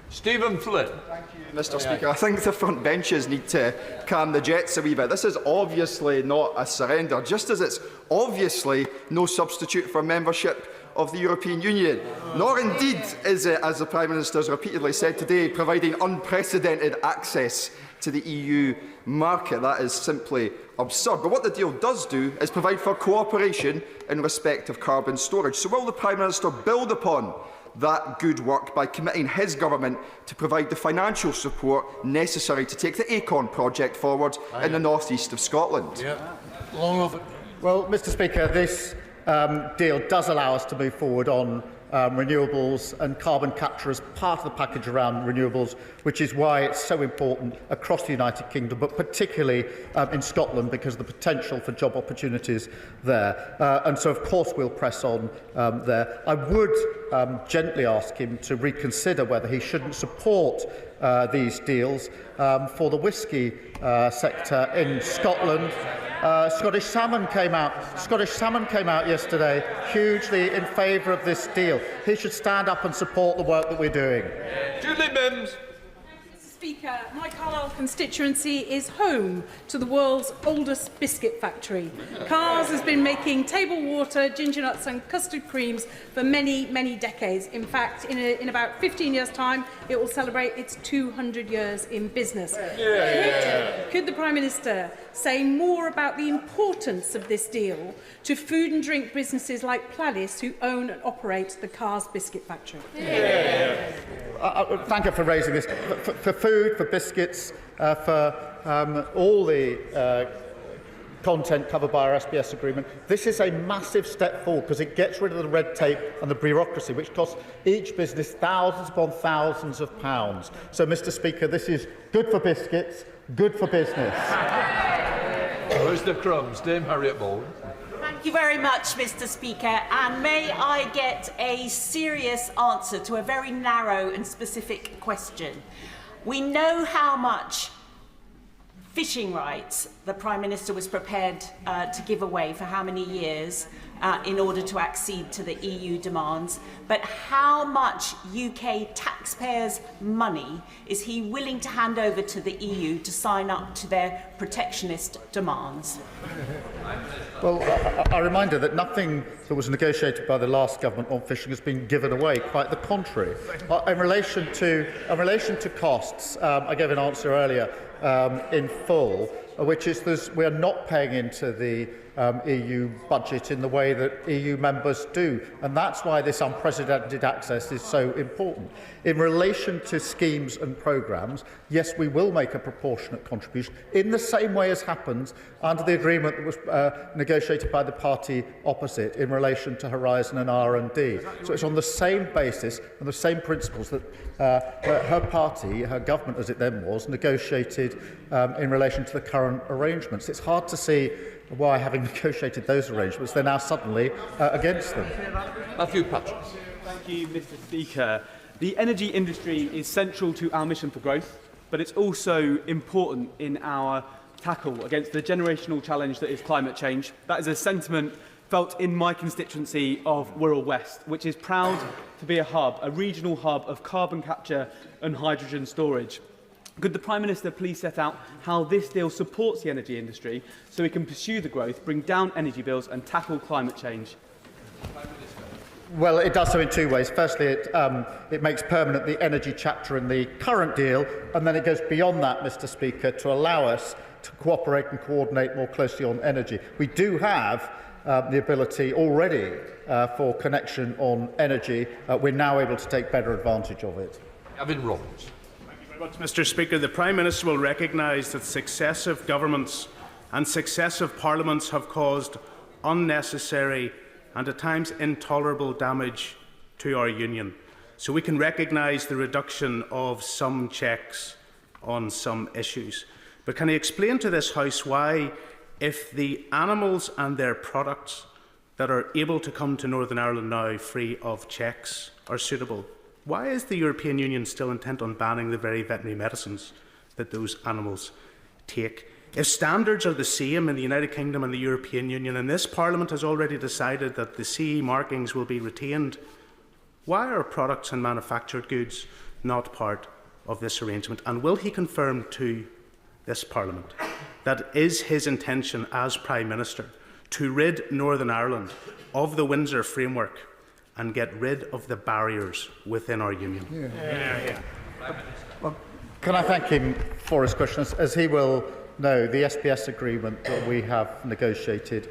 Stephen Flynn. Thank you, Mr Speaker. I think the front benches need to calm the jets a wee bit. This is obviously not a surrender, just as it's obviously no substitute for membership of the European Union, nor indeed is it, as the Prime Minister has repeatedly said today, providing unprecedented access to the EU market. That is simply absurd. But what the deal does do is provide for cooperation in respect of carbon storage. So will the Prime Minister build upon that good work by committing his government to provide the financial support necessary to take the ACON project forward in the north east of Scotland? Well, Mr Speaker, this deal does allow us to move forward on renewables and carbon capture as part of the package around renewables, which is why it's so important across the United Kingdom, but particularly in Scotland, because of the potential for job opportunities there. And so, of course, we'll press on there. I would gently ask him to reconsider whether he shouldn't support these deals for the whisky sector in Scotland. Scottish Salmon came out yesterday hugely in favour of this deal. He should stand up and support the work that we're doing. Julie Mims. Speaker, my Carlisle constituency is home to the world's oldest biscuit factory. Carrs has been making table water, ginger nuts and custard creams for many, many decades. In fact, in about 15 years' time, it will celebrate its 200 years in business. Could the Prime Minister say more about the importance of this deal to food and drink businesses like Pladis, who own and operate the Carrs biscuit factory? Thank you for raising this. For food, for biscuits, for all the content covered by our SBS agreement, this is a massive step forward because it gets rid of the red tape and the bureaucracy, which costs each business thousands upon thousands of pounds. So, Mr Speaker, this is good for biscuits, good for business. Where's the crumbs? Dame Harriet Ball. Thank you very much, Mr Speaker, and may I get a serious answer to a very narrow and specific question. We know how much fishing rights the Prime Minister was prepared to give away for how many years in order to accede to the EU demands, but how much UK taxpayers' money is he willing to hand over to the EU to sign up to their protectionist demands? Well, I remind her that nothing that was negotiated by the last government on fishing has been given away, quite the contrary. In relation to costs, I gave an answer earlier in full, which is we are not paying into the EU budget in the way that EU members do, and that's why this unprecedented access is so important. In relation to schemes and programmes, yes, we will make a proportionate contribution in the same way as happens under the agreement that was negotiated by the party opposite in relation to Horizon and R&D. So it's on the same basis and the same principles that her party, her government as it then was, negotiated in relation to the current arrangements. It's hard to see why, having negotiated those arrangements, they're now suddenly against them. Matthew Patrick. Thank you, Mr Speaker. The energy industry is central to our mission for growth, but it's also important in our tackle against the generational challenge that is climate change. That is a sentiment felt in my constituency of Wirral West, which is proud to be a regional hub of carbon capture and hydrogen storage. Could the Prime Minister please set out how this deal supports the energy industry so we can pursue the growth, bring down energy bills and tackle climate change? Well, it does so in two ways. Firstly, it makes permanent the energy chapter in the current deal, and then it goes beyond that, Mr Speaker, to allow us to cooperate and coordinate more closely on energy. We do have the ability already for connection on energy. We're now able to take better advantage of it. Gavin Roberts. Mr Speaker, the Prime Minister will recognise that successive governments and successive parliaments have caused unnecessary and at times intolerable damage to our union. So we can recognise the reduction of some checks on some issues. But can he explain to this House why, if the animals and their products that are able to come to Northern Ireland now free of checks are suitable, why is the European Union still intent on banning the very veterinary medicines that those animals take? If standards are the same in the United Kingdom and the European Union, and this Parliament has already decided that the CE markings will be retained, why are products and manufactured goods not part of this arrangement? And will he confirm to this Parliament that it is his intention as Prime Minister to rid Northern Ireland of the Windsor framework and get rid of the barriers within our union? Well, can I thank him for his question? As he will know, the SBS agreement that we have negotiated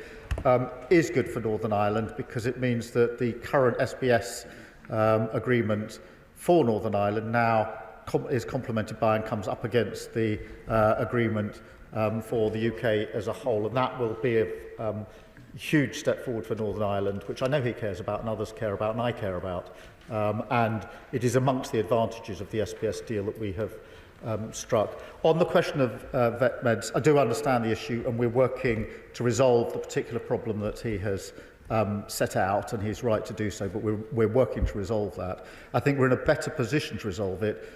is good for Northern Ireland because it means that the current SBS agreement for Northern Ireland now is complemented by and comes up against the agreement for the UK as a whole, and that will be a huge step forward for Northern Ireland, which I know he cares about and others care about and I care about, and it is amongst the advantages of the SBS deal that we have struck. On the question of vet meds, I do understand the issue and we're working to resolve the particular problem that he has set out, and he's right to do so, but we're working to resolve that. I think we're in a better position to resolve it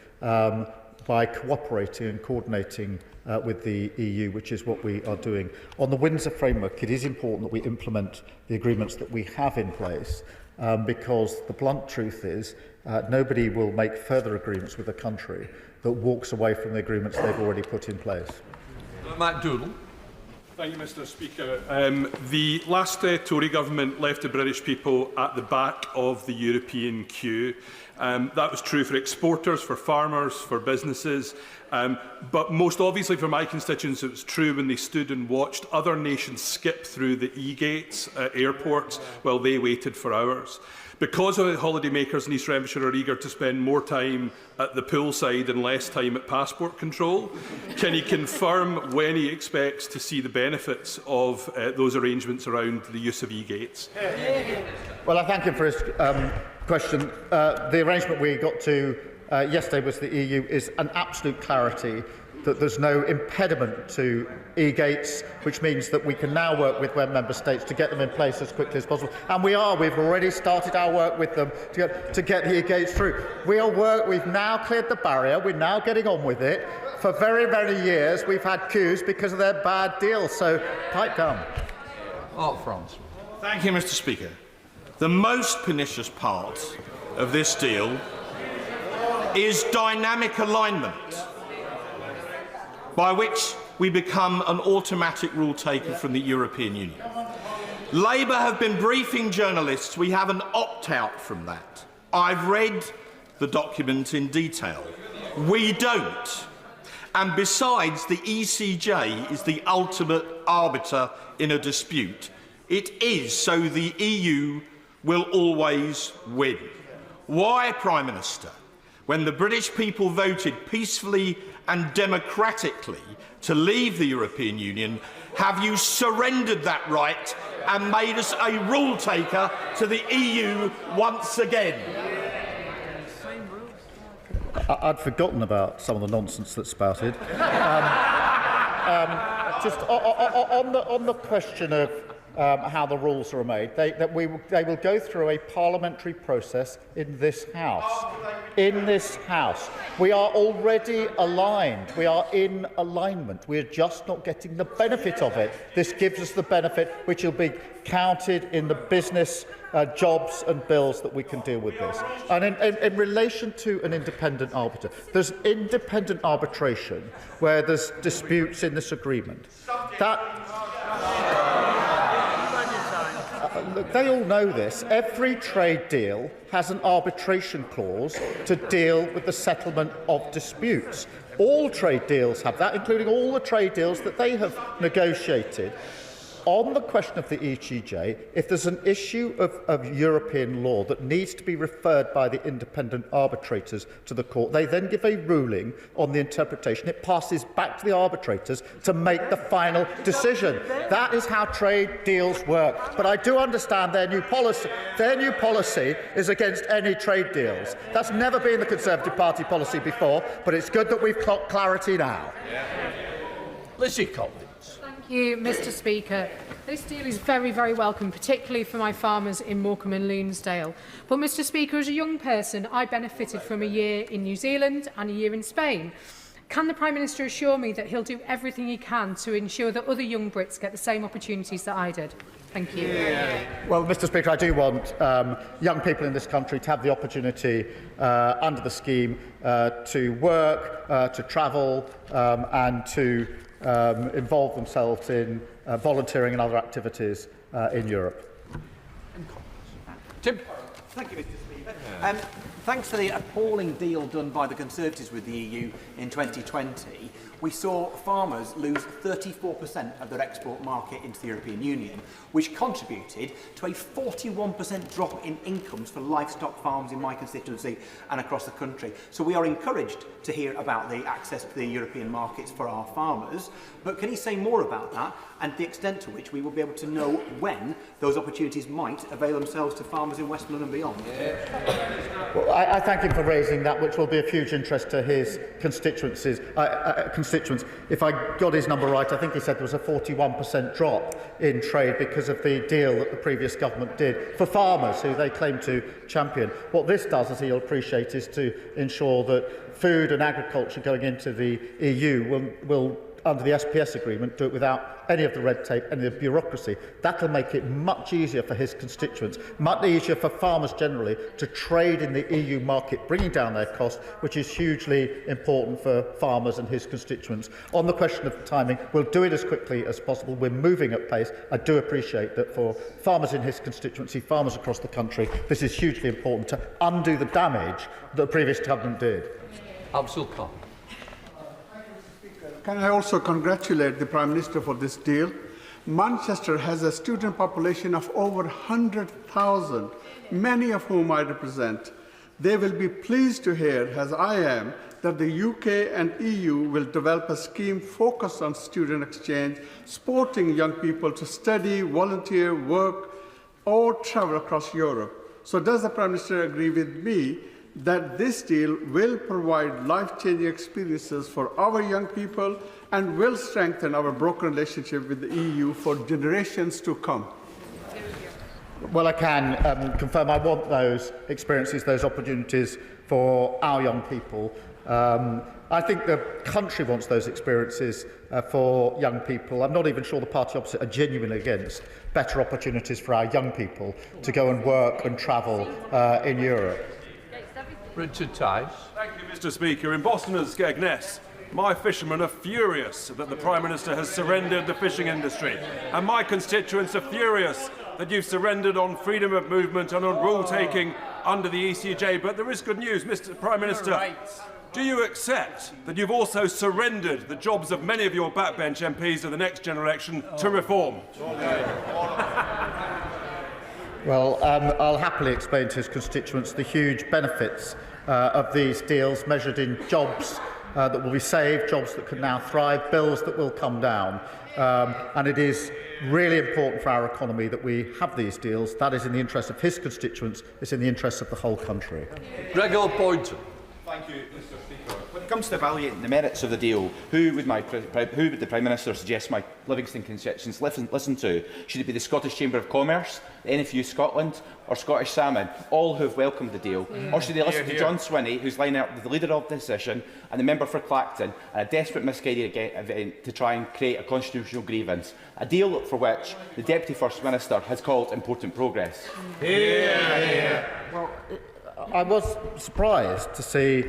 by cooperating and coordinating with the EU, which is what we are doing. On the Windsor framework, it is important that we implement the agreements that we have in place, because the blunt truth is nobody will make further agreements with a country that walks away from the agreements they've already put in place. Matt Doodle. Thank you, Mr Speaker. The last Tory government left the British people at the back of the European queue. That was true for exporters, for farmers, for businesses, but most obviously for my constituents it was true when they stood and watched other nations skip through the e-gates at airports while they waited for hours. Because holidaymakers in East Renfrewshire are eager to spend more time at the poolside and less time at passport control, can he confirm when he expects to see the benefits of those arrangements around the use of e-gates? Well, I thank him for his question. The arrangement we got to yesterday with the EU is an absolute clarity that there's no impediment to e-gates, which means that we can now work with member states to get them in place as quickly as possible. And we've already started our work with them to get the e-gates through. We've now cleared the barrier, we're now getting on with it. For very, very years, we've had queues because of their bad deals, so pipe down. France. Thank you, Mr Speaker. The most pernicious part of this deal is dynamic alignment, by which we become an automatic rule taker from the European Union. Labour have been briefing journalists. We have an opt-out from that. I've read the document in detail. We don't. And besides, the ECJ is the ultimate arbiter in a dispute. It is, so the EU will always win. Why, Prime Minister, when the British people voted peacefully and democratically to leave the European Union, have you surrendered that right and made us a rule taker to the EU once again? I'd forgotten about some of the nonsense that's spouted. Just on the question of how the rules are made, they will go through a parliamentary process in this House. In this House. We are already aligned. We are in alignment. We are just not getting the benefit of it. This gives us the benefit which will be counted in the business jobs and bills that we can deal with this. And in relation to an independent arbiter, there's independent arbitration where there's disputes in this agreement. Look, they all know this. Every trade deal has an arbitration clause to deal with the settlement of disputes. All trade deals have that, including all the trade deals that they have negotiated. On the question of the ECJ, if there's an issue of European law that needs to be referred by the independent arbitrators to the court, they then give a ruling on the interpretation. It passes back to the arbitrators to make the final decision. That is how trade deals work. But I do understand their new policy. Their new policy is against any trade deals. That's never been the Conservative Party policy before, but it's good that we've got clarity now. Lizzie Collins. Thank you, Mr Speaker. This deal is very, very welcome, particularly for my farmers in Morecambe and Loonsdale. But, Mr Speaker, as a young person, I benefited from a year in New Zealand and a year in Spain. Can the Prime Minister assure me that he'll do everything he can to ensure that other young Brits get the same opportunities that I did? Thank you. Well, Mr Speaker, I do want young people in this country to have the opportunity under the scheme to work, to travel and to involve themselves in volunteering and other activities in Europe. Tim. Thank you, Mr. Speaker. Thanks to the appalling deal done by the Conservatives with the EU in 2020, we saw farmers lose 34% of their export market into the European Union, which contributed to a 41% drop in incomes for livestock farms in my constituency and across the country. So we are encouraged to hear about the access to the European markets for our farmers, but can he say more about that and the extent to which we will be able to know when those opportunities might avail themselves to farmers in West London and beyond? Well, I thank him for raising that, which will be of huge interest to his constituents. If I got his number right, I think he said there was a 41% drop in trade because of the deal that the previous government did for farmers, who they claim to champion. What this does, as he'll appreciate, is to ensure that food and agriculture going into the EU will under the SPS agreement, do it without any of the red tape, any of the bureaucracy. That will make it much easier for his constituents, much easier for farmers generally to trade in the EU market, bringing down their costs, which is hugely important for farmers and his constituents. On the question of timing, we'll do it as quickly as possible. We're moving at pace. I do appreciate that for farmers in his constituency, farmers across the country, this is hugely important to undo the damage that the previous government did. Abdul Khan. Can I also congratulate the Prime Minister for this deal? Manchester has a student population of over 100,000, many of whom I represent. They will be pleased to hear, as I am, that the UK and EU will develop a scheme focused on student exchange, supporting young people to study, volunteer, work, or travel across Europe. So does the Prime Minister agree with me that this deal will provide life-changing experiences for our young people and will strengthen our broken relationship with the EU for generations to come? Well, I can confirm I want those experiences, those opportunities for our young people. I think the country wants those experiences for young people. I'm not even sure the party opposite are genuinely against better opportunities for our young people to go and work and travel in Europe. Richard Tice. Thank you, Mr. Speaker. In Boston and Skegness, my fishermen are furious that the Prime Minister has surrendered the fishing industry, and my constituents are furious that you've surrendered on freedom of movement and on rule-taking under the ECJ. But there is good news, Mr. Prime Minister. Do you accept that you've also surrendered the jobs of many of your backbench MPs at the next general election to reform? Well, I'll happily explain to his constituents the huge benefits of these deals, measured in jobs that will be saved, jobs that can now thrive, bills that will come down. And it is really important for our economy that we have these deals. That is in the interest of his constituents. It's in the interest of the whole country. Gregor Boynton. Thank you, Mr. Speaker. When it comes to evaluating the merits of the deal, who would the Prime Minister suggest my Livingston constituents listen to? Should it be the Scottish Chamber of Commerce, the NFU Scotland, or Scottish Salmon, all who have welcomed the deal? Or should they listen to John Swinney, who's lining up with the leader of the decision and the member for Clacton, and a desperate misguided event to try and create a constitutional grievance? A deal for which the Deputy First Minister has called important progress. Well, I was surprised to see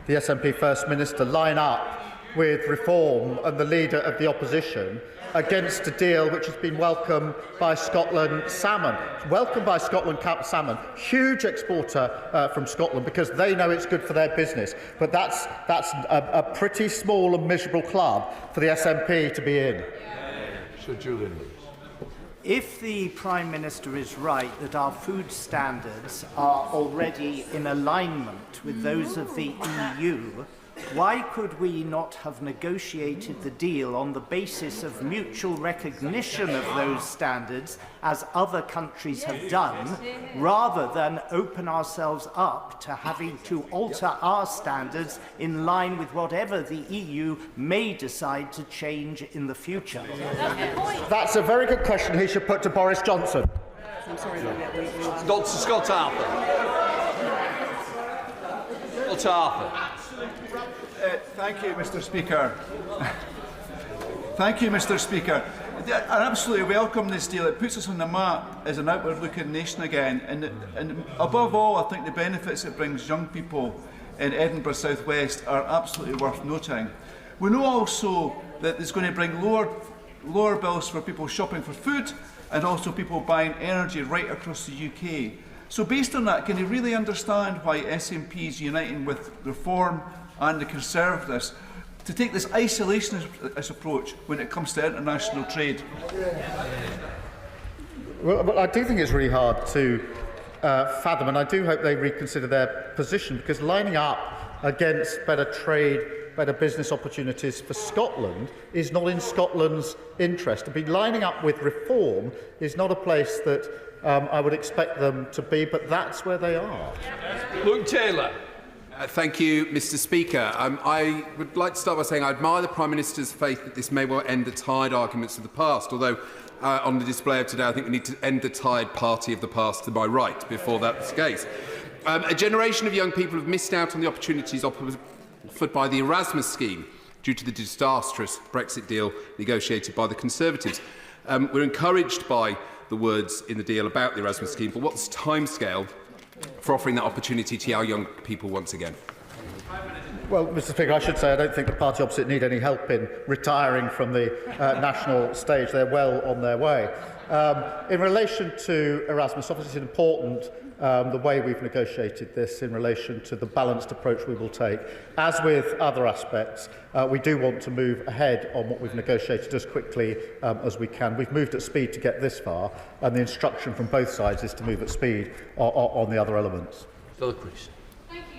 the SNP First Minister line up with Reform and the leader of the opposition against a deal which has been welcomed by Scotland Salmon. Welcomed by Scotland Salmon, huge exporter from Scotland, because they know it's good for their business. But that's a pretty small and miserable club for the SNP to be in. Sir Julian. If the Prime Minister is right that our food standards are already in alignment with those of the EU, why could we not have negotiated the deal on the basis of mutual recognition of those standards, as other countries have done, rather than open ourselves up to having to alter our standards in line with whatever the EU may decide to change in the future? That's a very good question he should put to Boris Johnson. I'm sorry, Dr. Scott Arthur. Scott Arthur. Thank you, Mr. Speaker. Thank you, Mr. Speaker. I absolutely welcome this deal. It puts us on the map as an outward-looking nation again. And above all, I think the benefits it brings young people in Edinburgh South West are absolutely worth noting. We know also that it's going to bring lower bills for people shopping for food and also people buying energy right across the UK. So based on that, can you really understand why SNP is uniting with Reform and the Conservatives to take this isolationist approach when it comes to international trade? Well, I do think it's really hard to fathom, and I do hope they reconsider their position, because lining up against better trade, better business opportunities for Scotland is not in Scotland's interest. To be lining up with Reform is not a place that I would expect them to be, but that's where they are. Luke Taylor. Thank you, Mr. Speaker. I would like to start by saying I admire the Prime Minister's faith that this may well end the tired arguments of the past, although on the display of today I think we need to end the tired party of the past to my right before that's the case. A generation of young people have missed out on the opportunities offered by the Erasmus scheme due to the disastrous Brexit deal negotiated by the Conservatives. We're encouraged by the words in the deal about the Erasmus scheme, but what's the timescale for offering that opportunity to our young people once again? Well, Mr. Speaker, I should say I don't think the party opposite need any help in retiring from the national stage. They're well on their way. In relation to Erasmus, obviously it's important the way we've negotiated this in relation to the balanced approach we will take. As with other aspects, we do want to move ahead on what we've negotiated as quickly as we can. We've moved at speed to get this far, and the instruction from both sides is to move at speed on the other elements. Thank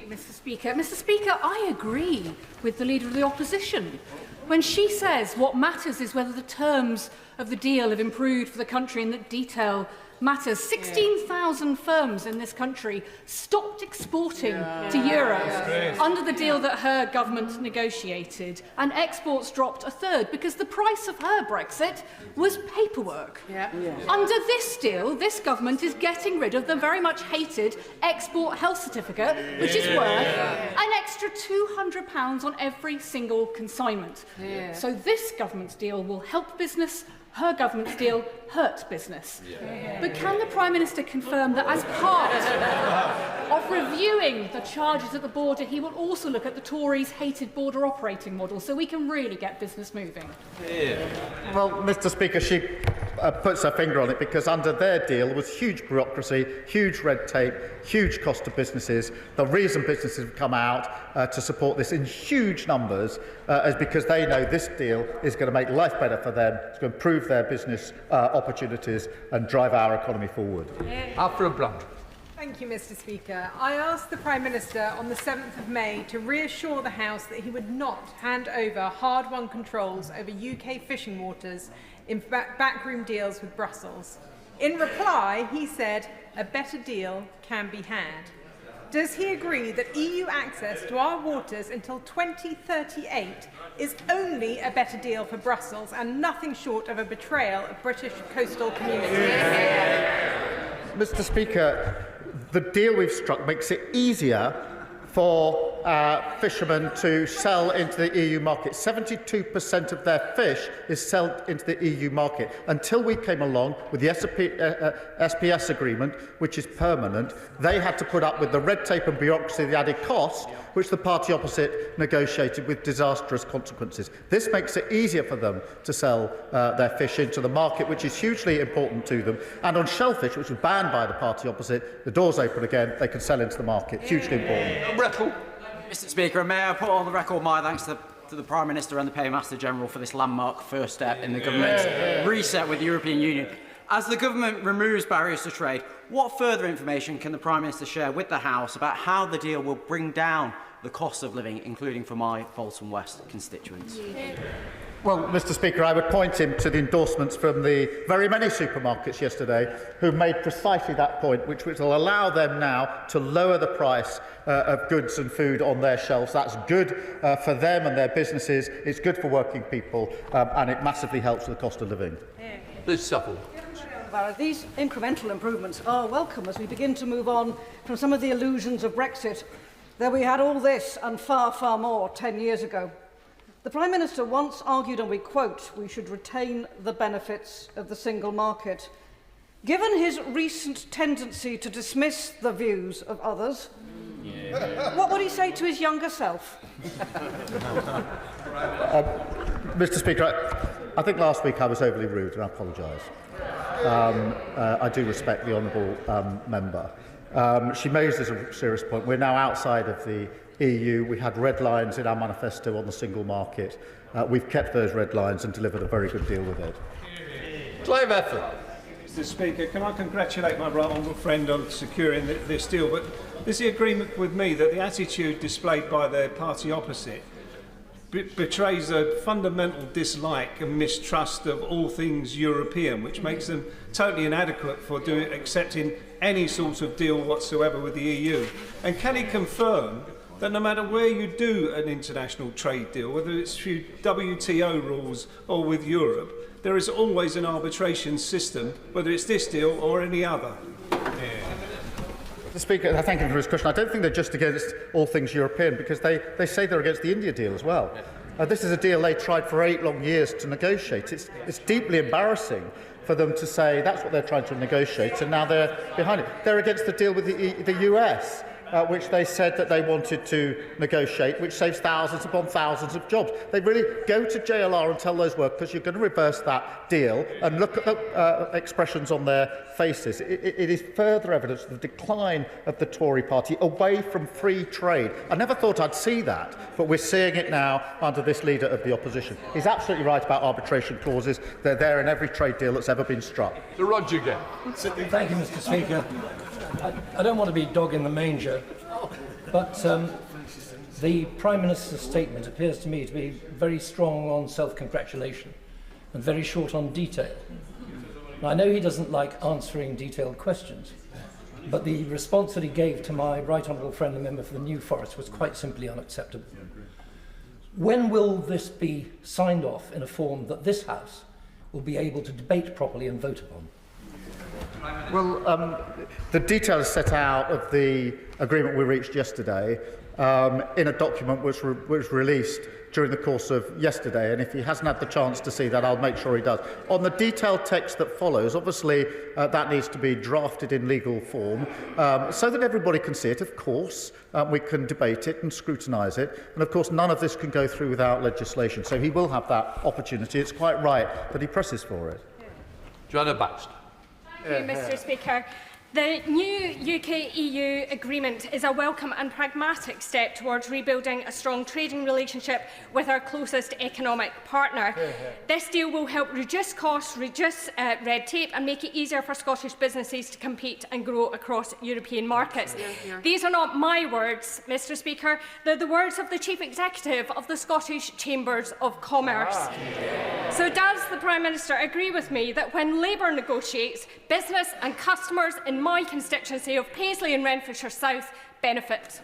you, Mr. Speaker. Mr. Speaker, I agree with the Leader of the Opposition when she says what matters is whether the terms of the deal have improved for the country and that detail matters. 16,000 firms in this country stopped exporting to Europe under the deal that her government negotiated, and exports dropped a third because the price of her Brexit was paperwork. Under this deal, this government is getting rid of the very much hated export health certificate, which is worth an extra £200 on every single consignment. So this government's deal will help business. Her government's deal hurt business. But can the Prime Minister confirm that as part of reviewing the charges at the border, he will also look at the Tories' hated border operating model so we can really get business moving? Well, Mr. Speaker, she puts her finger on it, because under their deal there was huge bureaucracy, huge red tape, huge cost to businesses. The reason businesses have come out to support this in huge numbers is because they know this deal is going to make life better for them, it's going to improve their business opportunities and drive our economy forward. Alfred Blunt. Thank you, Mr. Speaker. I asked the Prime Minister on the 7th of May to reassure the House that he would not hand over hard-won controls over UK fishing waters in backroom deals with Brussels. In reply, he said a better deal can be had. Does he agree that EU access to our waters until 2038 is only a better deal for Brussels and nothing short of a betrayal of British coastal communities? Mr. Speaker, the deal we've struck makes it easier for fishermen to sell into the EU market. 72% of their fish is sold into the EU market. Until we came along with the SPS agreement, which is permanent, they had to put up with the red tape and bureaucracy, the added cost, which the party opposite negotiated with disastrous consequences. This makes it easier for them to sell their fish into the market, which is hugely important to them. And on shellfish, which was banned by the party opposite, the doors open again, they can sell into the market. Hugely important. Mr. Speaker, may I put on the record my thanks to the Prime Minister and the Paymaster General for this landmark first step in the government's reset with the European Union. As the government removes barriers to trade, what further information can the Prime Minister share with the House about how the deal will bring down the cost of living, including for my Bolton West constituents? Well, Mr. Speaker, I would point him to the endorsements from the very many supermarkets yesterday who made precisely that point, which will allow them now to lower the price of goods and food on their shelves. That's good for them and their businesses, it's good for working people, and it massively helps with the cost of living. Liz Supple. These incremental improvements are welcome as we begin to move on from some of the illusions of Brexit, that we had all this and far, far more 10 years ago. The Prime Minister once argued, and we quote, "We should retain the benefits of the single market." Given his recent tendency to dismiss the views of others, what would he say to his younger self? Mr. Speaker, I think last week I was overly rude, and I apologise. I do respect the honourable member. She raises a serious point. We're now outside of the EU. We had red lines in our manifesto on the single market. We've kept those red lines and delivered a very good deal with it. Clive Efford. Mr. Speaker, can I congratulate my right honourable friend on securing this deal? But is the agreement with me that the attitude displayed by the party opposite betrays a fundamental dislike and mistrust of all things European, which makes them totally inadequate for accepting any sort of deal whatsoever with the EU? And can he confirm that no matter where you do an international trade deal, whether it's through WTO rules or with Europe, there is always an arbitration system, whether it's this deal or any other? Mr. Speaker, I thank him for his question. I don't think they're just against all things European, because they say they're against the India deal as well. This is a deal they tried for 8 long years to negotiate. It's deeply embarrassing for them to say that's what they're trying to negotiate, and now they're behind it. They're against the deal with the US, which they said that they wanted to negotiate, which saves thousands upon thousands of jobs. They really go to JLR and tell those workers you're going to reverse that deal, and look at the expressions on their faces. It is further evidence of the decline of the Tory party away from free trade. I never thought I'd see that, but we're seeing it now under this leader of the opposition. He's absolutely right about arbitration clauses. They're there in every trade deal that's ever been struck. Sir Roger again. Thank you, Mr. Speaker. I don't want to be dog in the manger, but the Prime Minister's statement appears to me to be very strong on self-congratulation and very short on detail. Now, I know he doesn't like answering detailed questions, but the response that he gave to my right honourable friend, the member for the New Forest, was quite simply unacceptable. When will this be signed off in a form that this House will be able to debate properly and vote upon? Well, the detail is set out of the agreement we reached yesterday in a document which was released during the course of yesterday, and if he hasn't had the chance to see that, I'll make sure he does. On the detailed text that follows, obviously that needs to be drafted in legal form so that everybody can see it, of course. We can debate it and scrutinise it, and of course none of this can go through without legislation, so he will have that opportunity. It's quite right that he presses for it. Joanna Baxter. Thank you, Mr. Speaker. The new UK-EU agreement is a welcome and pragmatic step towards rebuilding a strong trading relationship with our closest economic partner. This deal will help reduce costs, reduce red tape and make it easier for Scottish businesses to compete and grow across European markets. These are not my words, Mr. Speaker. They're the words of the Chief Executive of the Scottish Chambers of Commerce. So does the Prime Minister agree with me that when Labour negotiates, business and customers in my constituency of Paisley and Renfrewshire South benefit?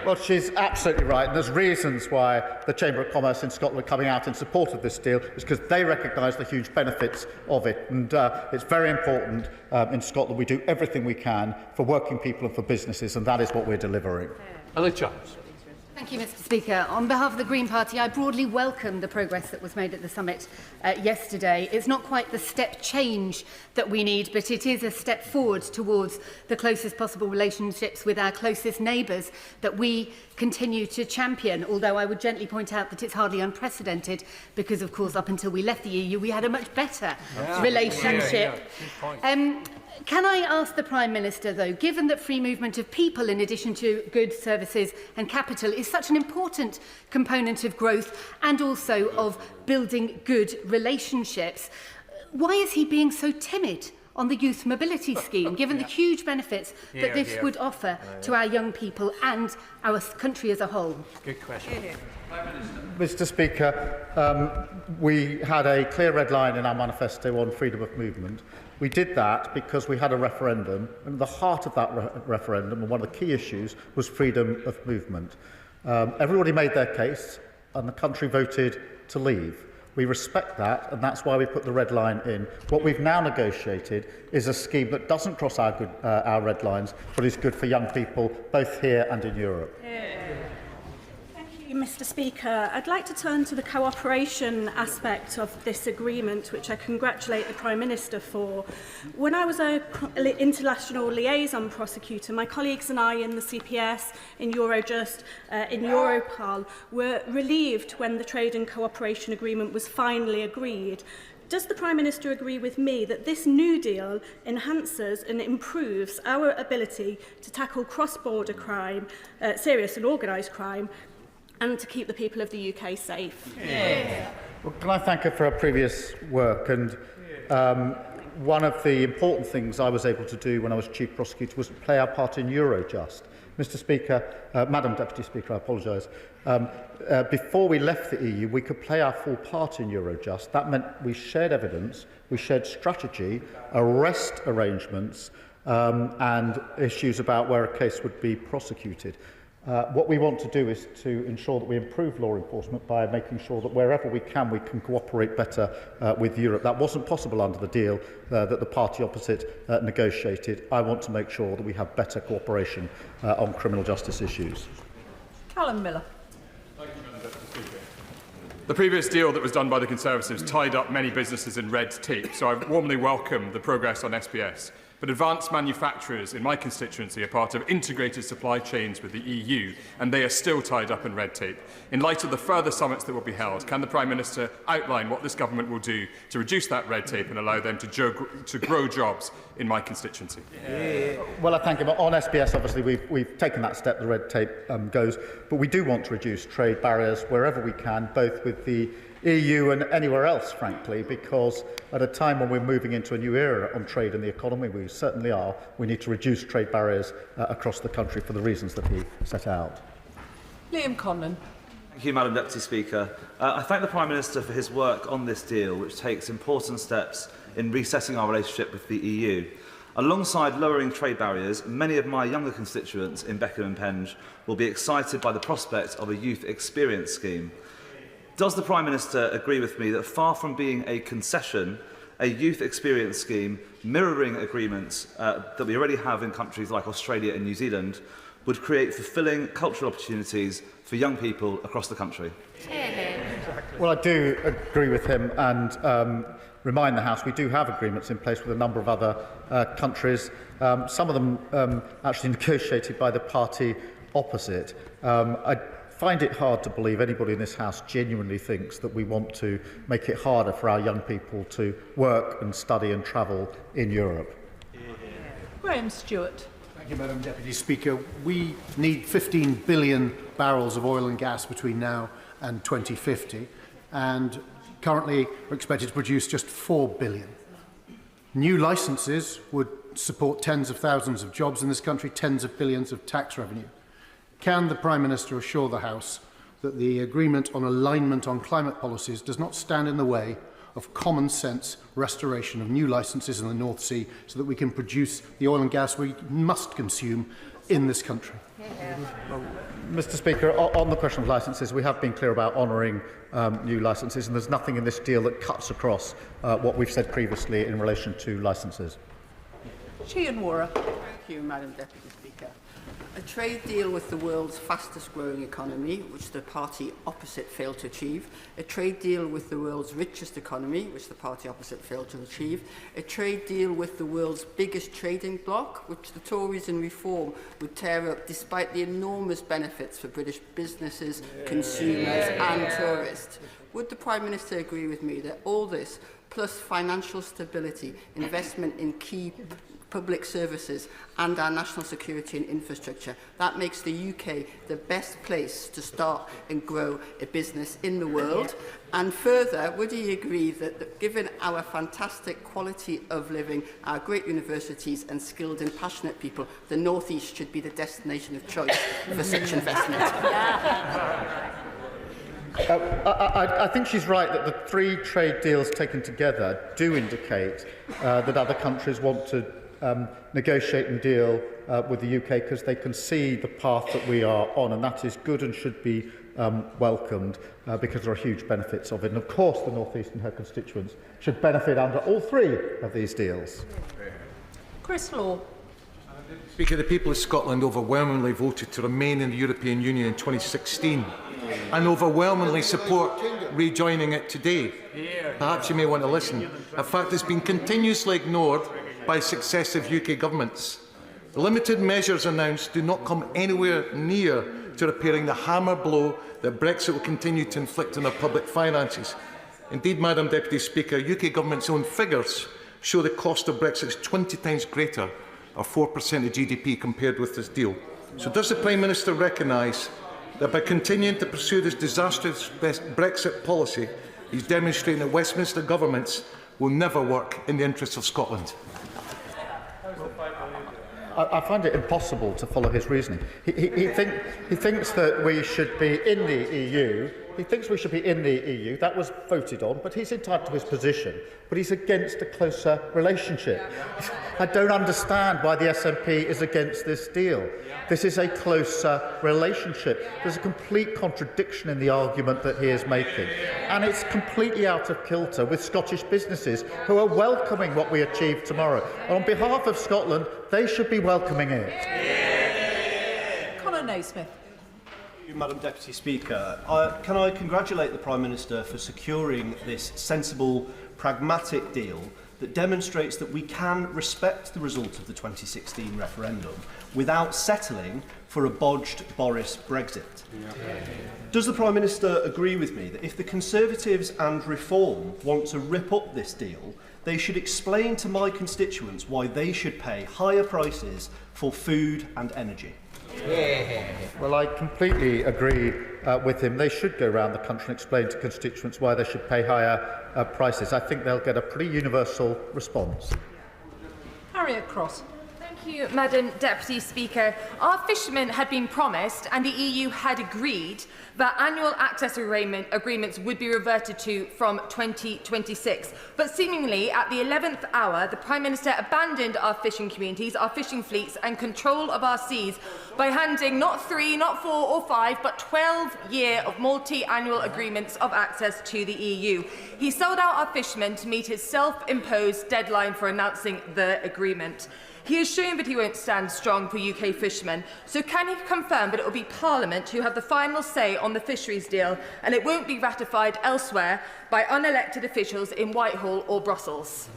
Well, she's absolutely right. And there's reasons why the Chamber of Commerce in Scotland are coming out in support of this deal. It's because they recognise the huge benefits of it. And it's very important in Scotland we do everything we can for working people and for businesses, and that is what we're delivering. Ellie Charles. Thank you, Mr. Speaker. On behalf of the Green Party, I broadly welcome the progress that was made at the summit yesterday. It's not quite the step change that we need, but it is a step forward towards the closest possible relationships with our closest neighbours that we continue to champion, although I would gently point out that it's hardly unprecedented because, of course, up until we left the EU, we had a much better relationship. Can I ask the Prime Minister, though, given that free movement of people in addition to goods, services and capital is such an important component of growth and also of building good relationships, why is he being so timid on the youth mobility scheme, given the huge benefits that this would offer to our young people and our country as a whole? Good question. Mr. Speaker, we had a clear red line in our manifesto on freedom of movement. We did that because we had a referendum, and the heart of that referendum, and one of the key issues, was freedom of movement. Everybody made their case, and the country voted to leave. We respect that, and that's why we put the red line in. What we've now negotiated is a scheme that doesn't cross our red lines, but is good for young people, both here and in Europe. Mr. Speaker, I'd like to turn to the cooperation aspect of this agreement, which I congratulate the Prime Minister for. When I was an international liaison prosecutor, my colleagues and I in the CPS, in Eurojust, in Europol, were relieved when the trade and cooperation agreement was finally agreed. Does the Prime Minister agree with me that this new deal enhances and improves our ability to tackle cross-border crime, serious and organised crime, and to keep the people of the UK safe? Yeah. Well, can I thank her for her previous work? And one of the important things I was able to do when I was Chief Prosecutor was to play our part in Eurojust. Mr. Speaker, Madam Deputy Speaker, I apologise. Before we left the EU, we could play our full part in Eurojust. That meant we shared evidence, we shared strategy, arrest arrangements, and issues about where a case would be prosecuted. What we want to do is to ensure that we improve law enforcement by making sure that wherever we can cooperate better with Europe. That wasn't possible under the deal that the party opposite negotiated. I want to make sure that we have better cooperation on criminal justice issues. Callum Miller. The previous deal that was done by the Conservatives tied up many businesses in red tape, so I warmly welcome the progress on SPS. But advanced manufacturers in my constituency are part of integrated supply chains with the EU, and they are still tied up in red tape. In light of the further summits that will be held, can the Prime Minister outline what this government will do to reduce that red tape and allow them to grow jobs in my constituency? Well, I thank you. On SPS, obviously, we've taken that step, the red tape goes, but we do want to reduce trade barriers wherever we can, both with the EU and anywhere else, frankly, because at a time when we're moving into a new era on trade and the economy, we certainly are, we need to reduce trade barriers across the country for the reasons that he set out. Liam Conlon. Thank you, Madam Deputy Speaker. I thank the Prime Minister for his work on this deal, which takes important steps in resetting our relationship with the EU. Alongside lowering trade barriers, many of my younger constituents in Beckham and Penge will be excited by the prospect of a youth experience scheme. Does the Prime Minister agree with me that far from being a concession, a youth experience scheme mirroring agreements that we already have in countries like Australia and New Zealand would create fulfilling cultural opportunities for young people across the country? Well, I do agree with him and remind the House we do have agreements in place with a number of other countries, some of them actually negotiated by the party opposite. I find it hard to believe anybody in this House genuinely thinks that we want to make it harder for our young people to work and study and travel in Europe. Graham Stewart. Thank you, Madam Deputy Speaker. We need 15 billion barrels of oil and gas between now and 2050, and currently we're expected to produce just 4 billion. New licences would support tens of thousands of jobs in this country, tens of billions of tax revenue. Can the Prime Minister assure the House that the agreement on alignment on climate policies does not stand in the way of common sense restoration of new licences in the North Sea so that we can produce the oil and gas we must consume in this country? Well, Mr. Speaker, on the question of licences, we have been clear about honouring new licences, and there's nothing in this deal that cuts across what we've said previously in relation to licences. Sheehan Wara. Thank you, Madam Deputy Speaker. A trade deal with the world's fastest growing economy, which the party opposite failed to achieve. A trade deal with the world's richest economy, which the party opposite failed to achieve. A trade deal with the world's biggest trading bloc, which the Tories in Reform would tear up despite the enormous benefits for British businesses, consumers and tourists. Would the Prime Minister agree with me that all this, plus financial stability, investment in key public services and our national security and infrastructure, that makes the UK the best place to start and grow a business in the world? And further, would he agree that given our fantastic quality of living, our great universities and skilled and passionate people, the North East should be the destination of choice for such investment? I think she's right that the 3 trade deals taken together do indicate that other countries want to negotiate and deal with the UK because they can see the path that we are on, and that is good and should be welcomed because there are huge benefits of it. And of course the North East and her constituents should benefit under all 3 of these deals. Chris Law. Speaker, the people of Scotland overwhelmingly voted to remain in the European Union in 2016 and overwhelmingly support rejoining it today. Perhaps you may want to listen. A fact that's been continuously ignored by successive UK governments. The limited measures announced do not come anywhere near to repairing the hammer blow that Brexit will continue to inflict on our public finances. Indeed, Madam Deputy Speaker, UK Government's own figures show the cost of Brexit is 20 times greater, or 4% of GDP, compared with this deal. So does the Prime Minister recognise that by continuing to pursue this disastrous Brexit policy, he's demonstrating that Westminster governments will never work in the interests of Scotland? I find it impossible to follow his reasoning. He thinks that we should be in the EU. He thinks we should be in the EU. That was voted on, but he's entitled to his position. But he's against a closer relationship. I don't understand why the SNP is against this deal. This is a closer relationship. There's a complete contradiction in the argument that he is making. And it's completely out of kilter with Scottish businesses who are welcoming what we achieve tomorrow. And on behalf of Scotland, they should be welcoming it. Conor Naismith. Madam Deputy Speaker, can I congratulate the Prime Minister for securing this sensible, pragmatic deal that demonstrates that we can respect the result of the 2016 referendum without settling for a bodged Boris Brexit. Does the Prime Minister agree with me that if the Conservatives and Reform want to rip up this deal, they should explain to my constituents why they should pay higher prices for food and energy? Well, I completely agree with him. They should go around the country and explain to constituents why they should pay higher prices. I think they'll get a pretty universal response. Harriet Cross. Thank you, Madam Deputy Speaker. Our fishermen had been promised, and the EU had agreed, that annual access agreements would be reverted to from 2026. But seemingly, at the 11th hour, the Prime Minister abandoned our fishing communities, our fishing fleets, and control of our seas by handing not 3, not 4 or 5, but 12 years of multi-annual agreements of access to the EU. He sold out our fishermen to meet his self-imposed deadline for announcing the agreement. He has shown that he won't stand strong for UK fishermen, so can he confirm that it will be Parliament who have the final say on the fisheries deal, and it won't be ratified elsewhere by unelected officials in Whitehall or Brussels?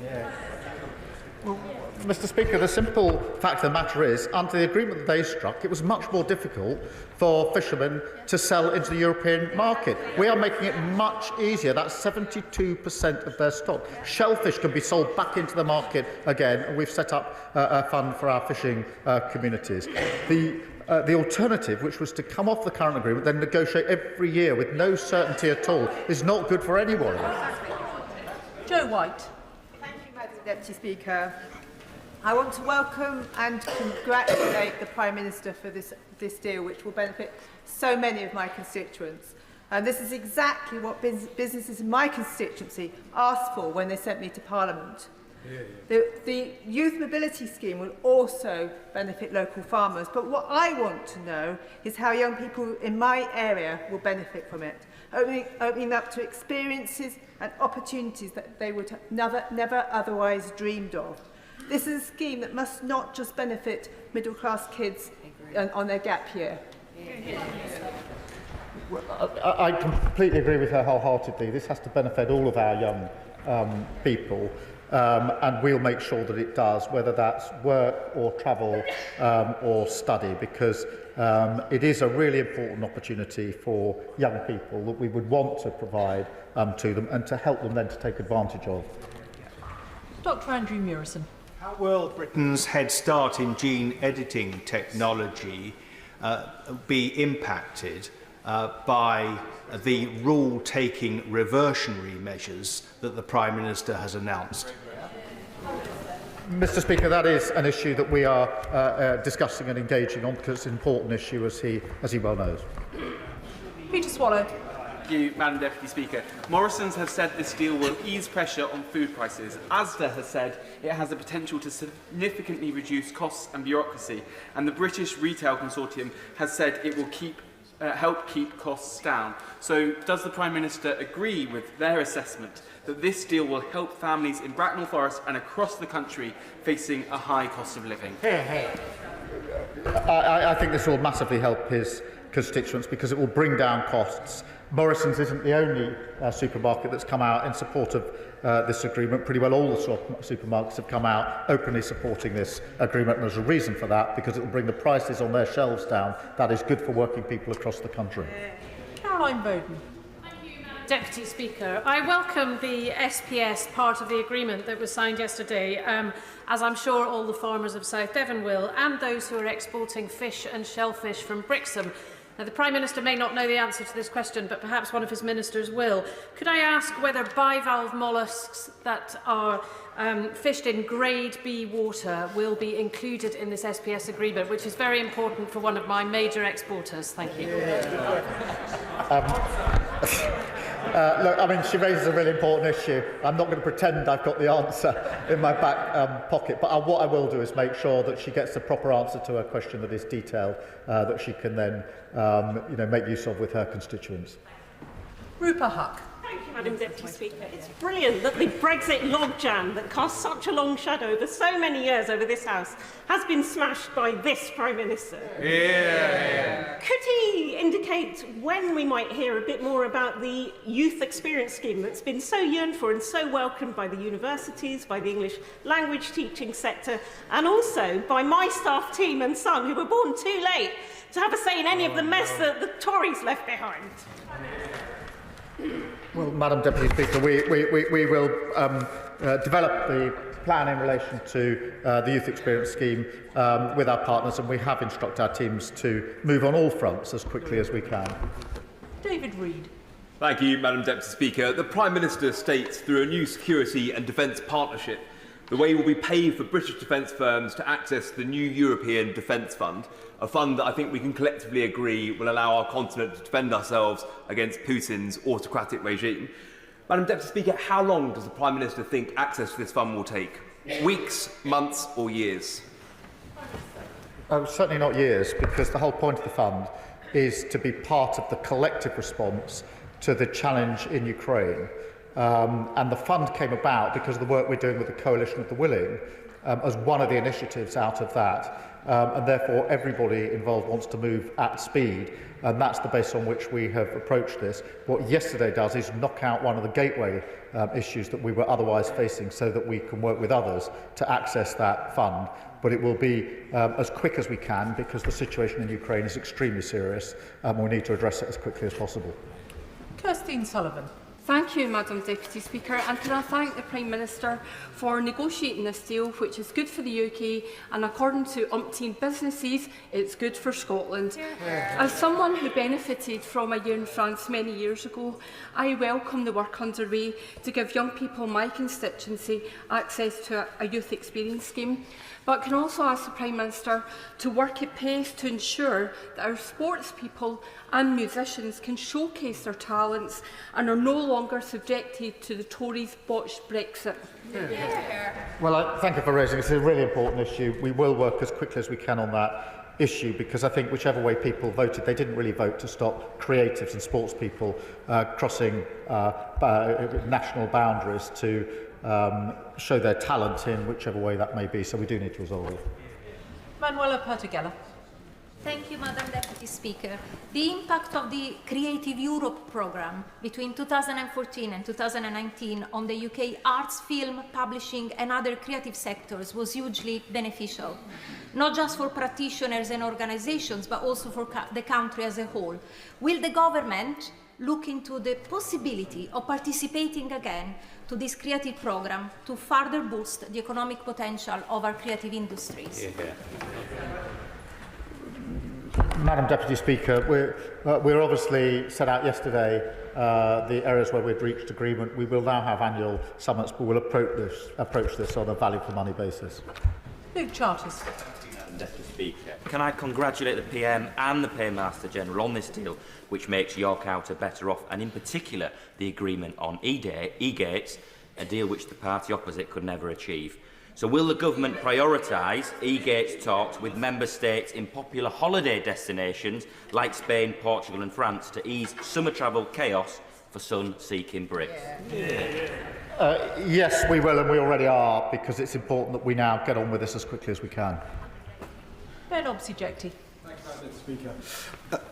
Well, Mr. Speaker, the simple fact of the matter is, under the agreement that they struck, it was much more difficult for fishermen to sell into the European market. We are making it much easier. That's 72% of their stock. Shellfish can be sold back into the market again, and we've set up a fund for our fishing communities. The alternative, which was to come off the current agreement, then negotiate every year with no certainty at all, is not good for anyone. Jo White. Thank you, Madam Deputy Speaker. I want to welcome and congratulate the Prime Minister for this deal, which will benefit so many of my constituents. And this is exactly what businesses in my constituency asked for when they sent me to Parliament. The youth mobility scheme will also benefit local farmers, but what I want to know is how young people in my area will benefit from it, opening up to experiences and opportunities that they would have never otherwise dreamed of. This is a scheme that must not just benefit middle-class kids on their gap year. I completely agree with her wholeheartedly. This has to benefit all of our young people, and we'll make sure that it does, whether that's work or travel or study, because it is a really important opportunity for young people that we would want to provide to them and to help them then to take advantage of. Dr. Andrew Murison. How will Britain's head start in gene editing technology be impacted by the rule-taking reversionary measures that the Prime Minister has announced? Mr. Speaker, that is an issue that we are discussing and engaging on, because it's an important issue, as he well knows. Peter Swallow. Thank you, Madam Deputy Speaker. Morrison's have said this deal will ease pressure on food prices. Asda has said it has the potential to significantly reduce costs and bureaucracy, and the British Retail Consortium has said it will help keep costs down. So does the Prime Minister agree with their assessment that this deal will help families in Bracknell Forest and across the country facing a high cost of living? I think this will massively help his constituents because it will bring down costs. Morrison's isn't the only supermarket that's come out in support of this agreement. Pretty well all the supermarkets have come out openly supporting this agreement, and there's a reason for that, because it will bring the prices on their shelves down. That is good for working people across the country. Caroline Bowden. Deputy Speaker. I welcome the SPS part of the agreement that was signed yesterday, as I'm sure all the farmers of South Devon will, and those who are exporting fish and shellfish from Brixham. Now, the Prime Minister may not know the answer to this question, but perhaps one of his ministers will. Could I ask whether bivalve molluscs that are fished in Grade B water will be included in this SPS agreement, which is very important for one of my major exporters? Thank you. Look, I mean, she raises a really important issue. I'm not going to pretend I've got the answer in my back pocket, but what I will do is make sure that she gets the proper answer to her question that is detailed, that she can then make use of with her constituents. Rupa Huck. Thank you, Madam Deputy Speaker. It's brilliant that the Brexit logjam that cast such a long shadow over so many years over this House has been smashed by this Prime Minister. Yeah. Could he indicate when we might hear a bit more about the youth experience scheme that's been so yearned for and so welcomed by the universities, by the English language teaching sector, and also by my staff team and son, who were born too late to have a say in any of the mess that the Tories left behind? Well, Madam Deputy Speaker, we will develop the plan in relation to the Youth Experience Scheme with our partners, and we have instructed our teams to move on all fronts as quickly as we can. David Reid. Thank you, Madam Deputy Speaker. The Prime Minister states through a new security and defence partnership the way will be paved for British defence firms to access the new European Defence Fund, a fund that I think we can collectively agree will allow our continent to defend ourselves against Putin's autocratic regime. Madam Deputy Speaker, how long does the Prime Minister think access to this fund will take? Weeks, months or years? Certainly not years, because the whole point of the fund is to be part of the collective response to the challenge in Ukraine. And the fund came about because of the work we're doing with the Coalition of the Willing as one of the initiatives out of that. And therefore everybody involved wants to move at speed, and that's the basis on which we have approached this. What yesterday does is knock out one of the gateway issues that we were otherwise facing, so that we can work with others to access that fund. But it will be as quick as we can, because the situation in Ukraine is extremely serious, and we need to address it as quickly as possible. Kirstine Sullivan. Thank you, Madam Deputy Speaker, and can I thank the Prime Minister for negotiating this deal, which is good for the UK, and according to umpteen businesses, it's good for Scotland. As someone who benefited from a year in France many years ago, I welcome the work underway to give young people in my constituency access to a youth experience scheme, but can also ask the Prime Minister to work at pace to ensure that our sports people and musicians can showcase their talents and are no longer subjected to the Tories' botched Brexit. Well, thank you for raising it. It's a really important issue. We will work as quickly as we can on that issue, because I think whichever way people voted, they didn't really vote to stop creatives and sports people crossing national boundaries to show their talent in whichever way that may be. So we do need to resolve it. Manuela Pertigella. Thank you, Madam Deputy Speaker. The impact of the Creative Europe programme between 2014 and 2019 on the UK arts, film, publishing and other creative sectors was hugely beneficial, not just for practitioners and organisations, but also for the country as a whole. Will the government look into the possibility of participating again to this creative programme to further boost the economic potential of our creative industries? Madam Deputy Speaker, we're obviously set out yesterday the areas where we've reached agreement. We will now have annual summits, but we'll approach this on a value for money basis. Luke Charters. Madam Deputy Speaker, can I congratulate the PM and the Paymaster General on this deal, which makes York Outer better off, and in particular the agreement on e-gates, a deal which the party opposite could never achieve. So will the government prioritise e-gates talks with member states in popular holiday destinations like Spain, Portugal and France to ease summer travel chaos for sun-seeking Brits? Yes, we will, and we already are, because it's important that we now get on with this as quickly as we can. Ben Obsijekti. Thank you, Madam Mr. Speaker.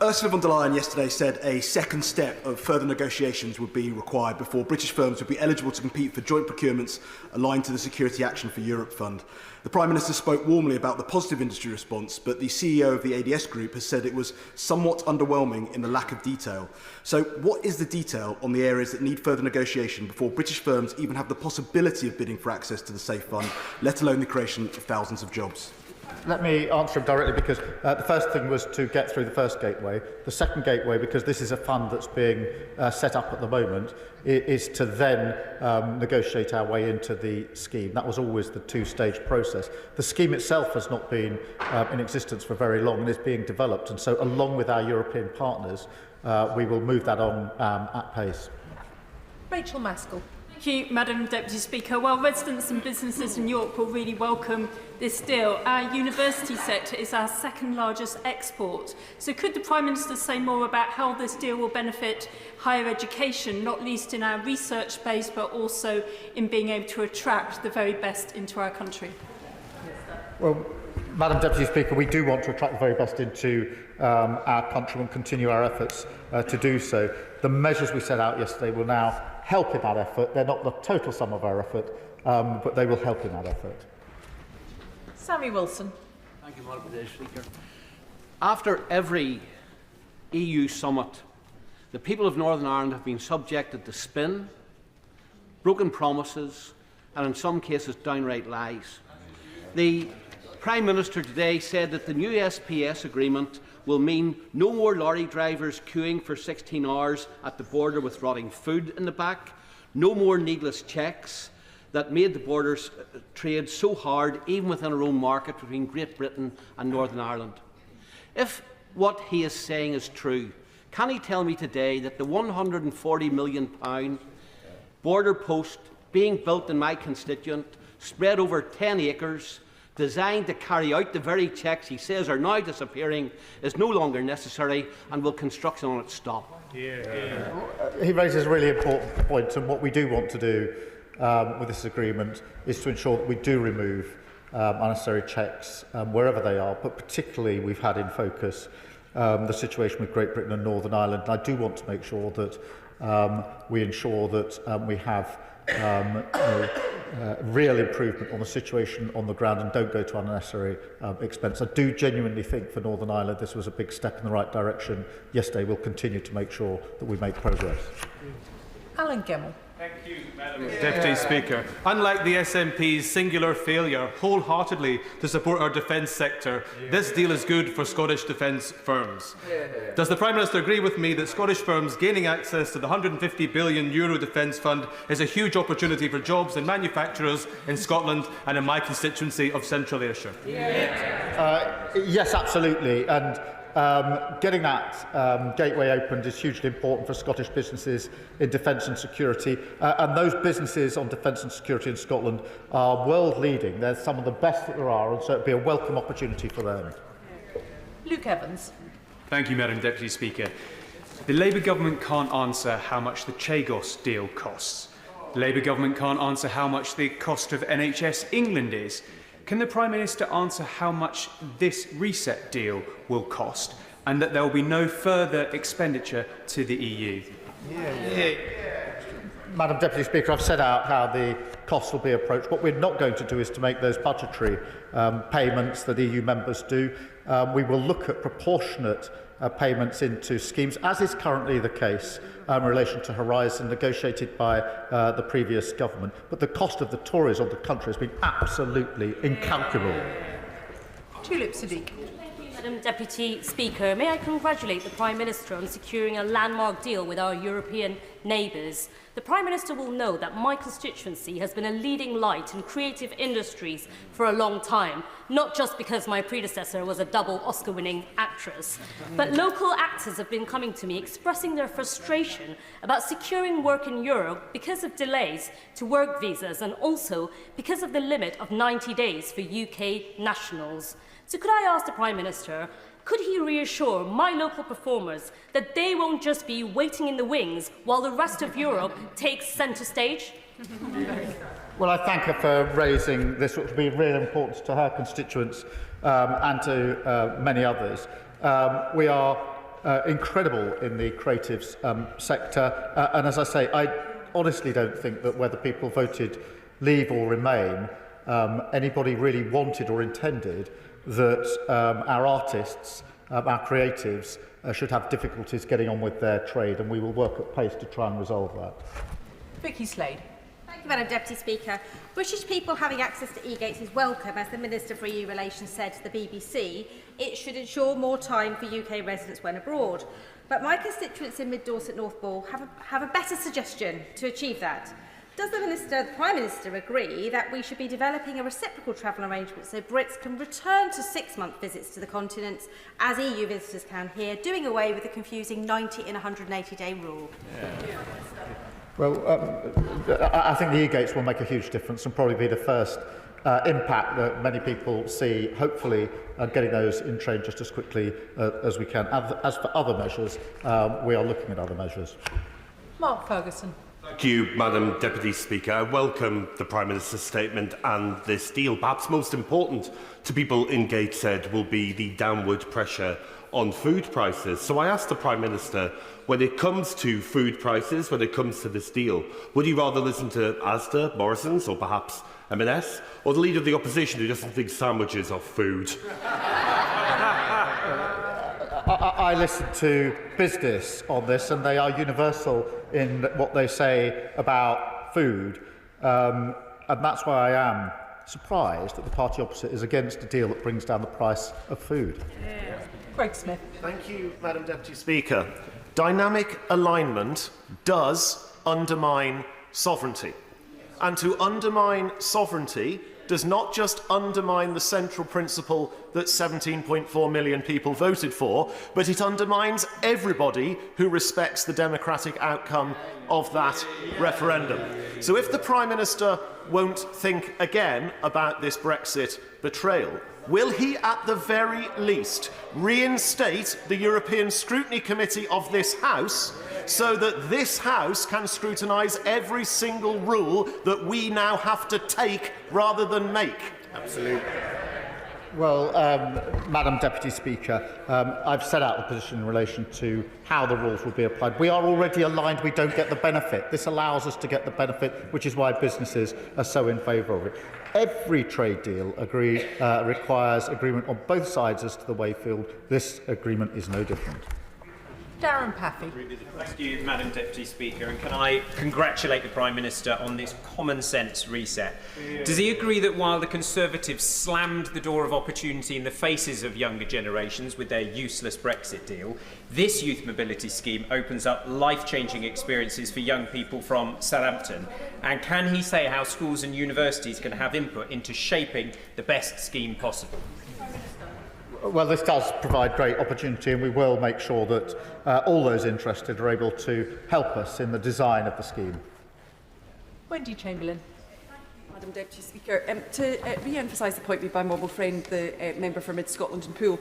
Ursula von der Leyen yesterday said a second step of further negotiations would be required before British firms would be eligible to compete for joint procurements aligned to the Security Action for Europe Fund. The Prime Minister spoke warmly about the positive industry response, but the CEO of the ADS Group has said it was somewhat underwhelming in the lack of detail. So what is the detail on the areas that need further negotiation before British firms even have the possibility of bidding for access to the Safe Fund, let alone the creation of thousands of jobs? Let me answer him directly, because the first thing was to get through the first gateway. The second gateway, because this is a fund that's being set up at the moment, is to then negotiate our way into the scheme. That was always the two-stage process. The scheme itself has not been in existence for very long and is being developed, and so along with our European partners, we will move that on at pace. Rachel Maskell. Thank you, Madam Deputy Speaker. While residents and businesses in York will really welcome this deal, our university sector is our second largest export. So could the Prime Minister say more about how this deal will benefit higher education, not least in our research base, but also in being able to attract the very best into our country? Well, Madam Deputy Speaker, we do want to attract the very best into our country and continue our efforts to do so. The measures we set out yesterday will now help in that effort. They're not the total sum of our effort, but they will help in that effort. Sammy Wilson. Thank you, Madam Speaker. After every EU summit, the people of Northern Ireland have been subjected to spin, broken promises, and in some cases downright lies. The Prime Minister today said that the new SPS agreement will mean no more lorry drivers queuing for 16 hours at the border with rotting food in the back, no more needless checks that made the borders trade so hard even within our own market between Great Britain and Northern Ireland. If what he is saying is true, can he tell me today that the £140 million border post being built in my constituent, spread over 10 acres, designed to carry out the very checks he says are now disappearing, is no longer necessary, and will construction on it stop? He raises a really important point, and what we do want to do with this agreement is to ensure that we do remove unnecessary checks wherever they are, but particularly we've had in focus the situation with Great Britain and Northern Ireland. And I do want to make sure that we ensure that we have real improvement on the situation on the ground and don't go to unnecessary expense. I do genuinely think for Northern Ireland this was a big step in the right direction. Yesterday we'll continue to make sure that we make progress. Alan Gemmell. Thank you, Madam Deputy Speaker. Unlike the SNP's singular failure wholeheartedly to support our defence sector, this deal is good for Scottish defence firms. Does the Prime Minister agree with me that Scottish firms gaining access to the €150 billion defence fund is a huge opportunity for jobs and manufacturers in Scotland and in my constituency of Central Ayrshire? Yes, absolutely. And getting that gateway opened is hugely important for Scottish businesses in defence and security, and those businesses on defence and security in Scotland are world leading. They're some of the best that there are, and so it would be a welcome opportunity for them. Luke Evans. Thank you, Madam Deputy Speaker. The Labour government can't answer how much the Chagos deal costs. The Labour government can't answer how much the cost of NHS England is. Can the Prime Minister answer how much this reset deal will cost, and that there will be no further expenditure to the EU? Madam Deputy Speaker, I've set out how the costs will be approached. What we're not going to do is to make those budgetary payments that EU members do. We will look at proportionate payments into schemes, as is currently the case in relation to Horizon, negotiated by the previous government. But the cost of the Tories on the country has been absolutely incalculable. Tulip Siddiq. Madam Deputy Speaker, may I congratulate the Prime Minister on securing a landmark deal with our European neighbours. The Prime Minister will know that my constituency has been a leading light in creative industries for a long time, not just because my predecessor was a double Oscar-winning actress, but local actors have been coming to me expressing their frustration about securing work in Europe because of delays to work visas and also because of the limit of 90 days for UK nationals. So could I ask the Prime Minister, could he reassure my local performers that they won't just be waiting in the wings while the rest of Europe takes centre stage? Well, I thank her for raising this, which will be really important to her constituents and to many others. We are incredible in the creatives sector, and as I say, I honestly don't think that whether people voted leave or remain, anybody really wanted or intended that our artists, our creatives, should have difficulties getting on with their trade, and we will work at pace to try and resolve that. Vicky Slade. Thank you, Madam Deputy Speaker. British people having access to e-gates is welcome. As the Minister for EU Relations said to the BBC, it should ensure more time for UK residents when abroad. But my constituents in Mid-Dorset North Ball have a better suggestion to achieve that. Does the Prime Minister agree that we should be developing a reciprocal travel arrangement so Brits can return to 6-month visits to the continent as EU visitors can here, doing away with the confusing 90 and 180-day rule? Well, I think the e-gates will make a huge difference and probably be the first impact that many people see, hopefully, getting those in train just as quickly as we can. As for other measures, we are looking at other measures. Mark Ferguson. Thank you, Madam Deputy Speaker. I welcome the Prime Minister's statement and this deal. Perhaps most important to people in Gateshead will be the downward pressure on food prices. So I ask the Prime Minister, when it comes to food prices, when it comes to this deal, would he rather listen to Asda, Morrison's or perhaps M&S, or the Leader of the Opposition who doesn't think sandwiches are food? I listen to business on this, and they are universal in what they say about food, and that's why I am surprised that the party opposite is against a deal that brings down the price of food. Greg Smith. Thank you, Madam Deputy Speaker. Dynamic alignment does undermine sovereignty, and to undermine sovereignty does not just undermine the central principle that 17.4 million people voted for, but it undermines everybody who respects the democratic outcome of that referendum. So if the Prime Minister won't think again about this Brexit betrayal, will he at the very least reinstate the European Scrutiny Committee of this House so that this House can scrutinise every single rule that we now have to take rather than make? Absolutely. Well, Madam Deputy Speaker, I've set out the position in relation to how the rules will be applied. We are already aligned. We don't get the benefit. This allows us to get the benefit, which is why businesses are so in favour of it. Every trade deal requires agreement on both sides as to the way forward. This agreement is no different. Darren Paffy. Thank you, Madam Deputy Speaker. And can I congratulate the Prime Minister on this common sense reset? Does he agree that while the Conservatives slammed the door of opportunity in the faces of younger generations with their useless Brexit deal, this youth mobility scheme opens up life-changing experiences for young people from Southampton? And can he say how schools and universities can have input into shaping the best scheme possible? Well, this does provide great opportunity, and we will make sure that all those interested are able to help us in the design of the scheme. Wendy Chamberlain. Madam Deputy Speaker, to re-emphasise the point made by my mobile friend, the member for Mid-Scotland and Poole,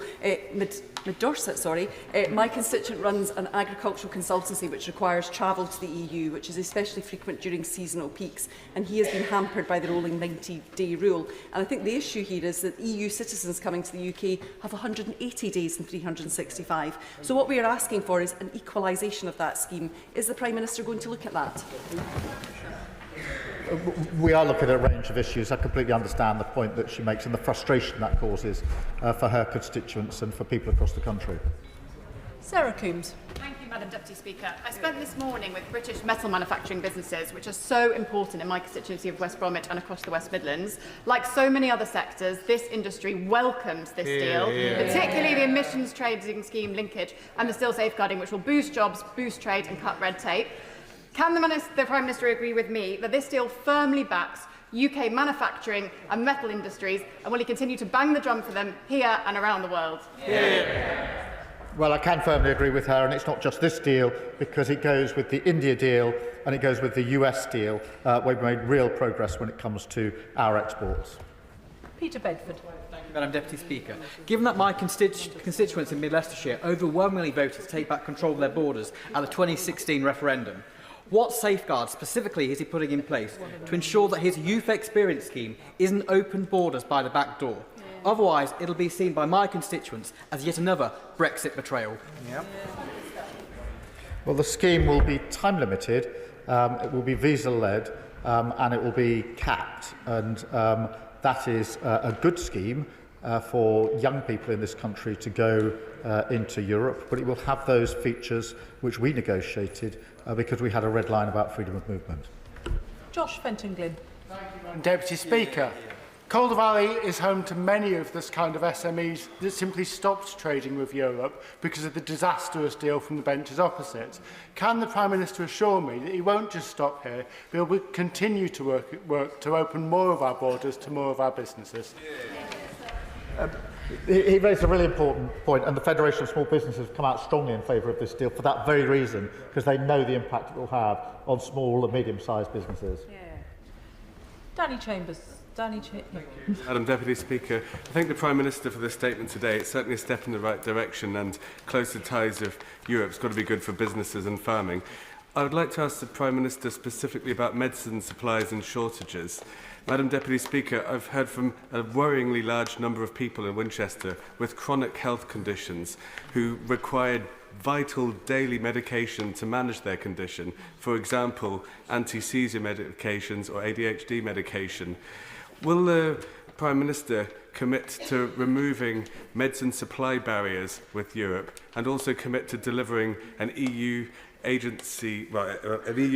Mid-Dorset, my constituent runs an agricultural consultancy which requires travel to the EU, which is especially frequent during seasonal peaks, and he has been hampered by the rolling 90-day rule. And I think the issue here is that EU citizens coming to the UK have 180 days and 365. So what we are asking for is an equalisation of that scheme. Is the Prime Minister going to look at that? We are looking at a range of issues. I completely understand the point that she makes and the frustration that causes for her constituents and for people across the country. Sarah Coombs. Thank you, Madam Deputy Speaker. I spent this morning with British metal manufacturing businesses, which are so important in my constituency of West Bromwich and across the West Midlands. Like so many other sectors, this industry welcomes this deal, particularly the emissions trading scheme linkage and the still safeguarding, which will boost jobs, boost trade and cut red tape. Can the Prime Minister agree with me that this deal firmly backs UK manufacturing and metal industries, and will he continue to bang the drum for them here and around the world? Well, I can firmly agree with her, and it's not just this deal, because it goes with the India deal and it goes with the US deal. We've made real progress when it comes to our exports. Peter Bedford. Thank you, Madam Deputy Speaker. Given that my constituents in Mid Leicestershire overwhelmingly voted to take back control of their borders at the 2016 referendum, What safeguards specifically is he putting in place to ensure that his youth experience scheme isn't open borders by the back door? Otherwise, it'll be seen by my constituents as yet another Brexit betrayal. Yep. Well, the scheme will be time limited, it will be visa-led, and it will be capped. And that is a good scheme for young people in this country to go into Europe, but it will have those features which we negotiated because we had a red line about freedom of movement. Josh Fenton-Glynn. Deputy Speaker, Calder Valley is home to many of this kind of SMEs that simply stopped trading with Europe because of the disastrous deal from the benches opposite. Can the Prime Minister assure me that he won't just stop here, but he will continue to work to open more of our borders to more of our businesses? He raised a really important point, and the Federation of Small Businesses have come out strongly in favour of this deal for that very reason, because they know the impact it will have on small and medium-sized businesses. Danny Chambers. Madam Deputy Speaker, I thank the Prime Minister for the statement today. It's certainly a step in the right direction, and closer ties of Europe's got to be good for businesses and farming. I would like to ask the Prime Minister specifically about medicine supplies and shortages. Madam Deputy Speaker, I've heard from a worryingly large number of people in Winchester with chronic health conditions who required vital daily medication to manage their condition, for example, anti-seizure medications or ADHD medication. Will the Prime Minister commit to removing medicine supply barriers with Europe and also commit to delivering an EU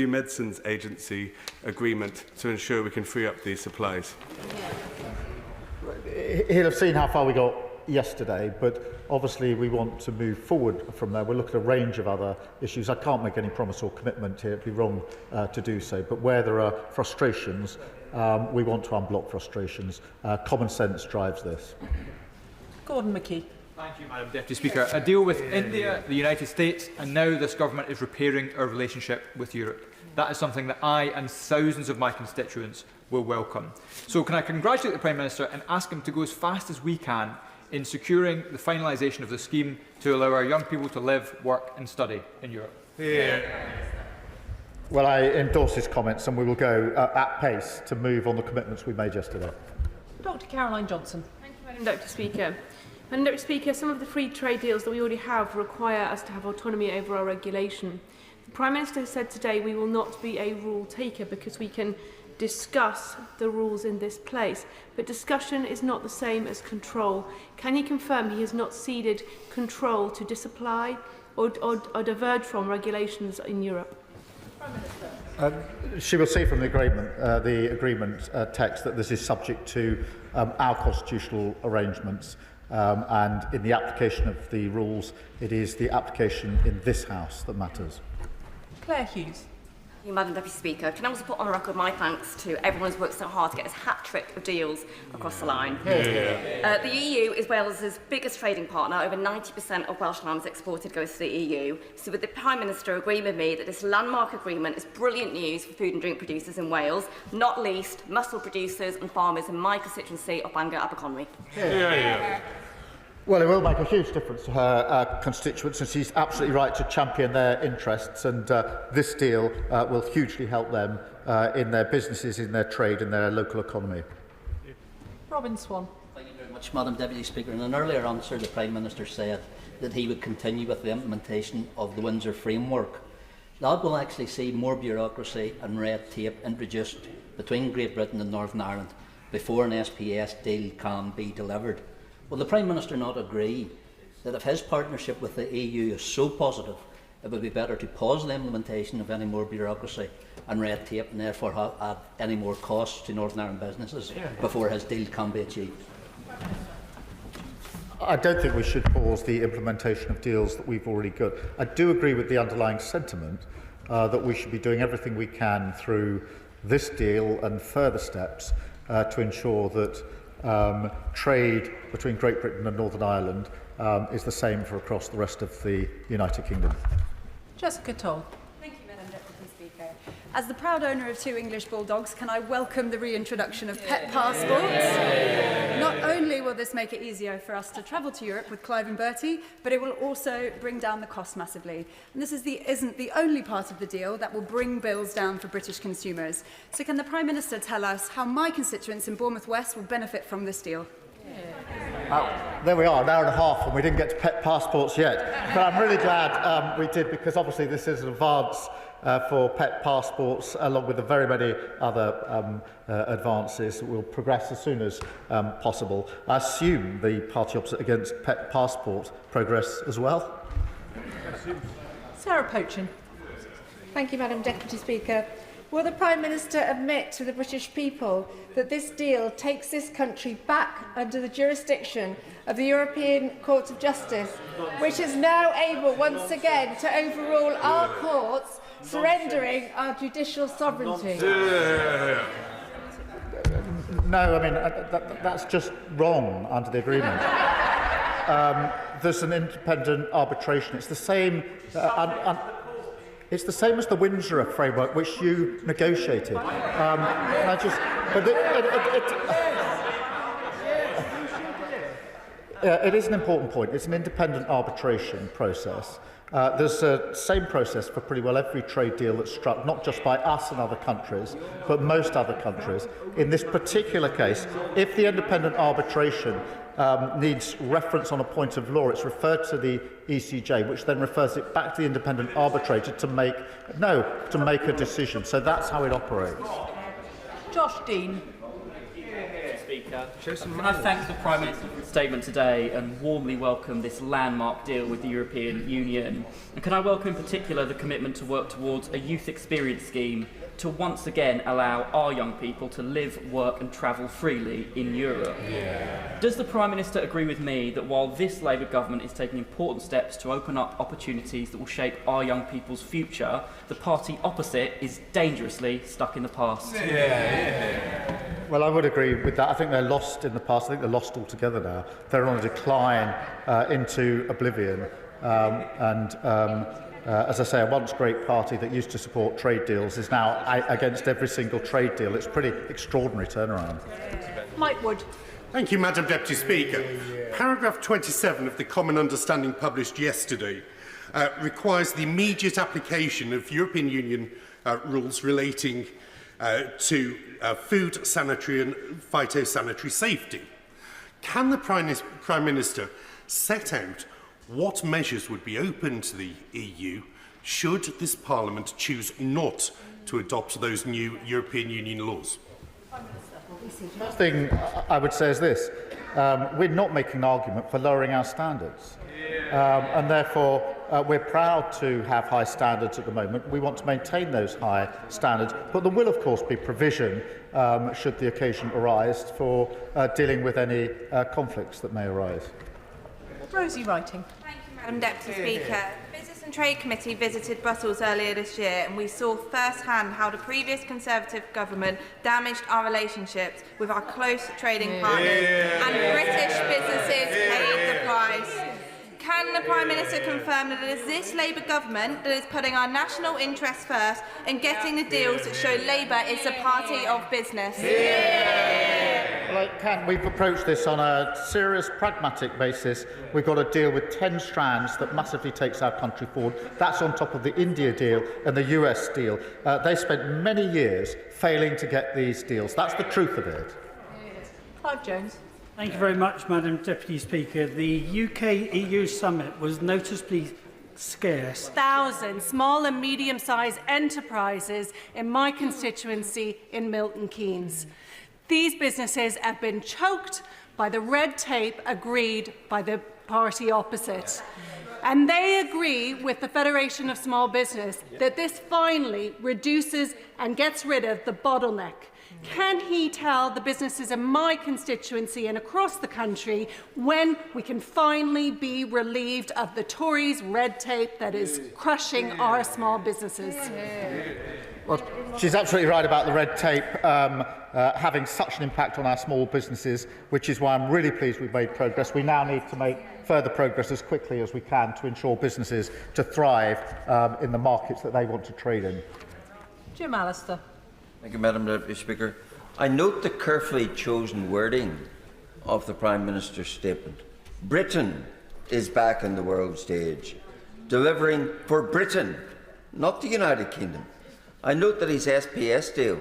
medicines agency agreement to ensure we can free up these supplies? He'll have seen how far we got yesterday, but obviously we want to move forward from there. We'll look at a range of other issues. I can't make any promise or commitment here. It'd be wrong to do so. But where there are frustrations, we want to unblock frustrations. Common sense drives this. Gordon McKee. Thank you, Madam Deputy Speaker. A deal with India, the United States, and now this government is repairing our relationship with Europe. That is something that I and thousands of my constituents will welcome. So can I congratulate the Prime Minister and ask him to go as fast as we can in securing the finalisation of the scheme to allow our young people to live, work and study in Europe? Well, I endorse his comments, and we will go at pace to move on the commitments we made yesterday. Dr Caroline Johnson. Thank you, Madam Deputy Speaker. Madam Deputy Speaker, some of the free trade deals that we already have require us to have autonomy over our regulation. The Prime Minister has said today we will not be a rule taker because we can discuss the rules in this place. But discussion is not the same as control. Can he confirm he has not ceded control to disapply or diverge from regulations in Europe? She will see from the agreement text that this is subject to our constitutional arrangements, and in the application of the rules, it is the application in this House that matters. Claire Hughes. Thank you, Madam Deputy Speaker. Can I also put on the record my thanks to everyone who's worked so hard to get this hat-trick of deals across the line. The EU is Wales's biggest trading partner. Over 90% of Welsh lambs exported goes to the EU. So would the Prime Minister agree with me that this landmark agreement is brilliant news for food and drink producers in Wales, not least mussel producers and farmers in my constituency of Bangor Aberconwy? Well, it will make a huge difference to her constituents, and she's absolutely right to champion their interests, and this deal will hugely help them in their businesses, in their trade, in their local economy. Robin Swan. Thank you very much, Madam Deputy Speaker. In an earlier answer, the Prime Minister said that he would continue with the implementation of the Windsor Framework. That will actually see more bureaucracy and red tape introduced between Great Britain and Northern Ireland before an SPS deal can be delivered. Will the Prime Minister not agree that if his partnership with the EU is so positive, it would be better to pause the implementation of any more bureaucracy and red tape and therefore add any more costs to Northern Ireland businesses before his deal can be achieved? I don't think we should pause the implementation of deals that we've already got. I do agree with the underlying sentiment that we should be doing everything we can through this deal and further steps to ensure that trade between Great Britain and Northern Ireland is the same for across the rest of the United Kingdom. Jessica Toll. Thank you, Madam Deputy Speaker. As the proud owner of 2 English bulldogs, can I welcome the reintroduction of pet passports? Not only will this make it easier for us to travel to Europe with Clive and Bertie, but it will also bring down the cost massively. And this isn't the only part of the deal that will bring bills down for British consumers. So can the Prime Minister tell us how my constituents in Bournemouth West will benefit from this deal? There we are, an hour and a half, and we didn't get to pet passports yet. But I'm really glad we did, because obviously this is an advance for pet passports, along with the very many other advances that will progress as soon as possible. I assume the party opposite against pet passport progress as well. Sarah Pochin. Thank you, Madam Deputy Speaker. Will the Prime Minister admit to the British people that this deal takes this country back under the jurisdiction of the European Court of Justice, which is now able once again to overrule our courts, surrendering our judicial sovereignty? No, I mean, that's just wrong under the agreement. There's an independent arbitration. It's the same... it's the same as the Windsor framework, which you negotiated. It is an important point. It's an independent arbitration process. There's the same process for pretty well every trade deal that's struck, not just by us and other countries, but most other countries. In this particular case, if the independent arbitration needs reference on a point of law, it's referred to the ECJ, which then refers it back to the independent arbitrator to make a decision. So that's how it operates. Josh Dean. Speaker. Can I thank the Prime Minister for his statement today and warmly welcome this landmark deal with the European Union? And can I welcome in particular the commitment to work towards a youth experience scheme to once again allow our young people to live, work and travel freely in Europe? Does the Prime Minister agree with me that while this Labour government is taking important steps to open up opportunities that will shape our young people's future, the party opposite is dangerously stuck in the past? Well, I would agree with that. I think they're lost in the past. I think they're lost altogether now. They're on a decline into oblivion. As I say, a once great party that used to support trade deals is now against every single trade deal. It's a pretty extraordinary turnaround. Mike Wood. Thank you, Madam Deputy Speaker. Paragraph 27 of the Common Understanding published yesterday requires the immediate application of European Union rules relating to food, sanitary and phytosanitary safety. Can the Prime Minister set out what measures would be open to the EU should this Parliament choose not to adopt those new European Union laws? The first thing I would say is this. We're not making an argument for lowering our standards. And therefore, we're proud to have high standards at the moment. We want to maintain those high standards. But there will, of course, be provision, should the occasion arise, for dealing with any conflicts that may arise. Rosie Writing. Thank you, Madam Deputy Speaker. The Business and Trade Committee visited Brussels earlier this year, and we saw firsthand how the previous Conservative government damaged our relationships with our close trading partners, and British businesses paid the price. Can the Prime Minister confirm that it is this Labour government that is putting our national interests first and getting the deals that show Labour is a party of business? Well, I can. We've approached this on a serious, pragmatic basis. We've got to deal with 10 strands that massively takes our country forward. That's on top of the India deal and the US deal. They spent many years failing to get these deals. That's the truth of it. Clive Jones. Thank you very much, Madam Deputy Speaker. The UK-EU summit was noticeably scarce. Thousands small and medium-sized enterprises in my constituency in Milton Keynes. These businesses have been choked by the red tape agreed by the party opposite. And they agree with the Federation of Small Business that this finally reduces and gets rid of the bottleneck. Can he tell the businesses in my constituency and across the country when we can finally be relieved of the Tories' red tape that is crushing our small businesses? Well, she's absolutely right about the red tape having such an impact on our small businesses, which is why I'm really pleased we've made progress. We now need to make further progress as quickly as we can to ensure businesses to thrive in the markets that they want to trade in. Jim Allister. Thank you, Madam Deputy Speaker. I note the carefully chosen wording of the Prime Minister's statement. Britain is back on the world stage, delivering for Britain, not the United Kingdom. I note that his SPS deal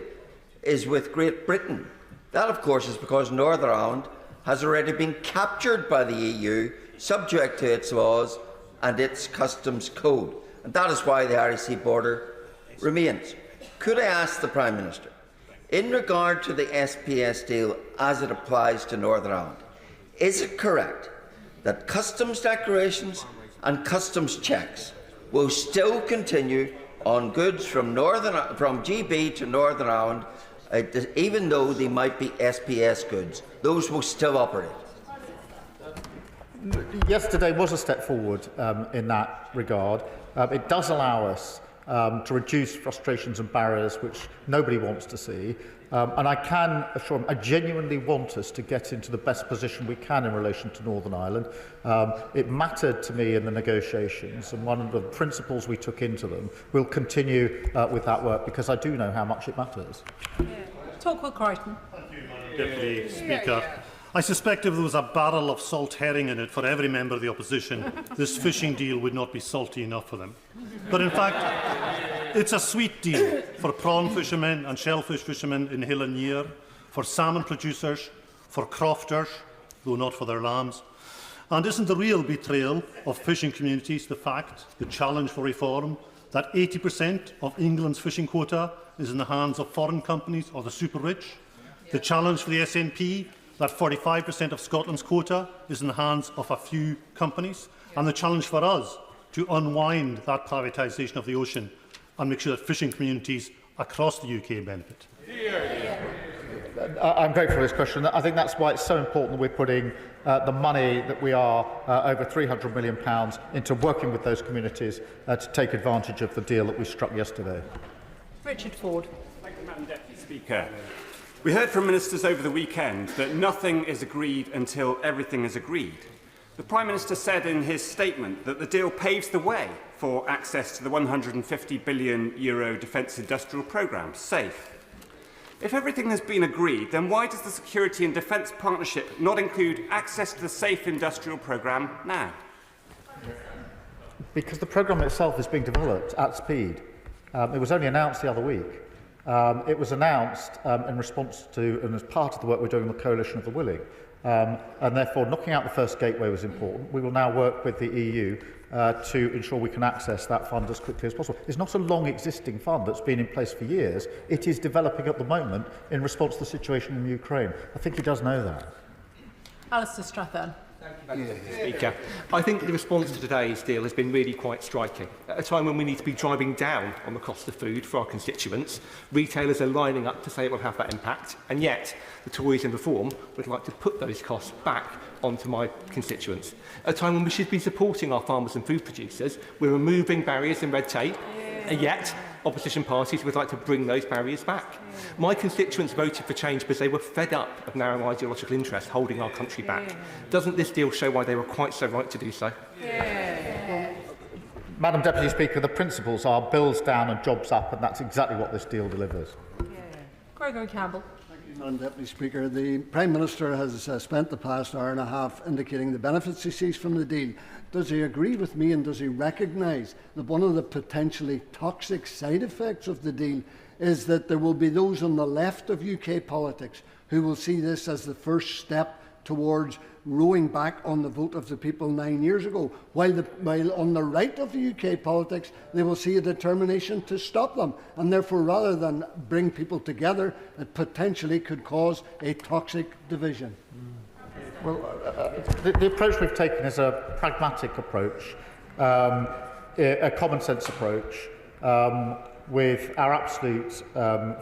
is with Great Britain. That, of course, is because Northern Ireland has already been captured by the EU, subject to its laws and its customs code. And that is why the Irish Sea border remains. Could I ask the Prime Minister, in regard to the SPS deal as it applies to Northern Ireland, is it correct that customs declarations and customs checks will still continue on goods from GB to Northern Ireland, even though they might be SPS goods? Those will still operate. Yesterday was a step forward in that regard. It does allow us to reduce frustrations and barriers which nobody wants to see. And I can assure them, I genuinely want us to get into the best position we can in relation to Northern Ireland. It mattered to me in the negotiations, and one of the principles we took into them will continue with that work, because I do know how much it matters. Torquil Crichton. Deputy Speaker. I suspect if there was a barrel of salt herring in it for every member of the opposition, this fishing deal would not be salty enough for them. But in fact, it's a sweet deal for prawn fishermen and shellfish fishermen in Hill and Near, for salmon producers, for crofters, though not for their lambs. And isn't the real betrayal of fishing communities the fact, the challenge for reform, that 80% of England's fishing quota is in the hands of foreign companies or the super rich? The challenge for the SNP, that 45% of Scotland's quota is in the hands of a few companies, and the challenge for us to unwind that privatisation of the ocean and make sure that fishing communities across the UK benefit. I'm grateful for this question. I think that's why it's so important that we're putting the money that we are, over £300 million, into working with those communities to take advantage of the deal that we struck yesterday. Richard Ford. Thank you, Madam Deputy Speaker. We heard from ministers over the weekend that nothing is agreed until everything is agreed. The Prime Minister said in his statement that the deal paves the way for access to the €150 billion defence industrial programme, SAFE. If everything has been agreed, then why does the Security and Defence Partnership not include access to the SAFE industrial programme now? Because the programme itself is being developed at speed. It was only announced the other week. It was announced in response to and as part of the work we're doing with the Coalition of the Willing. And therefore, knocking out the first gateway was important. We will now work with the EU to ensure we can access that fund as quickly as possible. It's not a long existing fund that's been in place for years. It is developing at the moment in response to the situation in Ukraine. I think he does know that. Alistair Strathern. Speaker, I think the response to today's deal has been really quite striking. At a time when we need to be driving down on the cost of food for our constituents, retailers are lining up to say it will have that impact, and yet the Tories in Reform would like to put those costs back onto my constituents. At a time when we should be supporting our farmers and food producers, we're removing barriers and red tape, and yet opposition parties would like to bring those barriers back. My constituents voted for change because they were fed up of narrow ideological interests holding our country back. Doesn't this deal show why they were quite so right to do so? Madam Deputy Speaker, the principles are bills down and jobs up, and that's exactly what this deal delivers. Gregory Campbell. Madam Deputy Speaker, the Prime Minister has spent the past hour and a half indicating the benefits he sees from the deal. Does he agree with me, and does he recognise that one of the potentially toxic side effects of the deal is that there will be those on the left of UK politics who will see this as the first step towards rowing back on the vote of the people 9 years ago, while on the right of the UK politics they will see a determination to stop them, and therefore rather than bring people together, it potentially could cause a toxic division. Well, the approach we've taken is a pragmatic approach, a common sense approach, with our absolute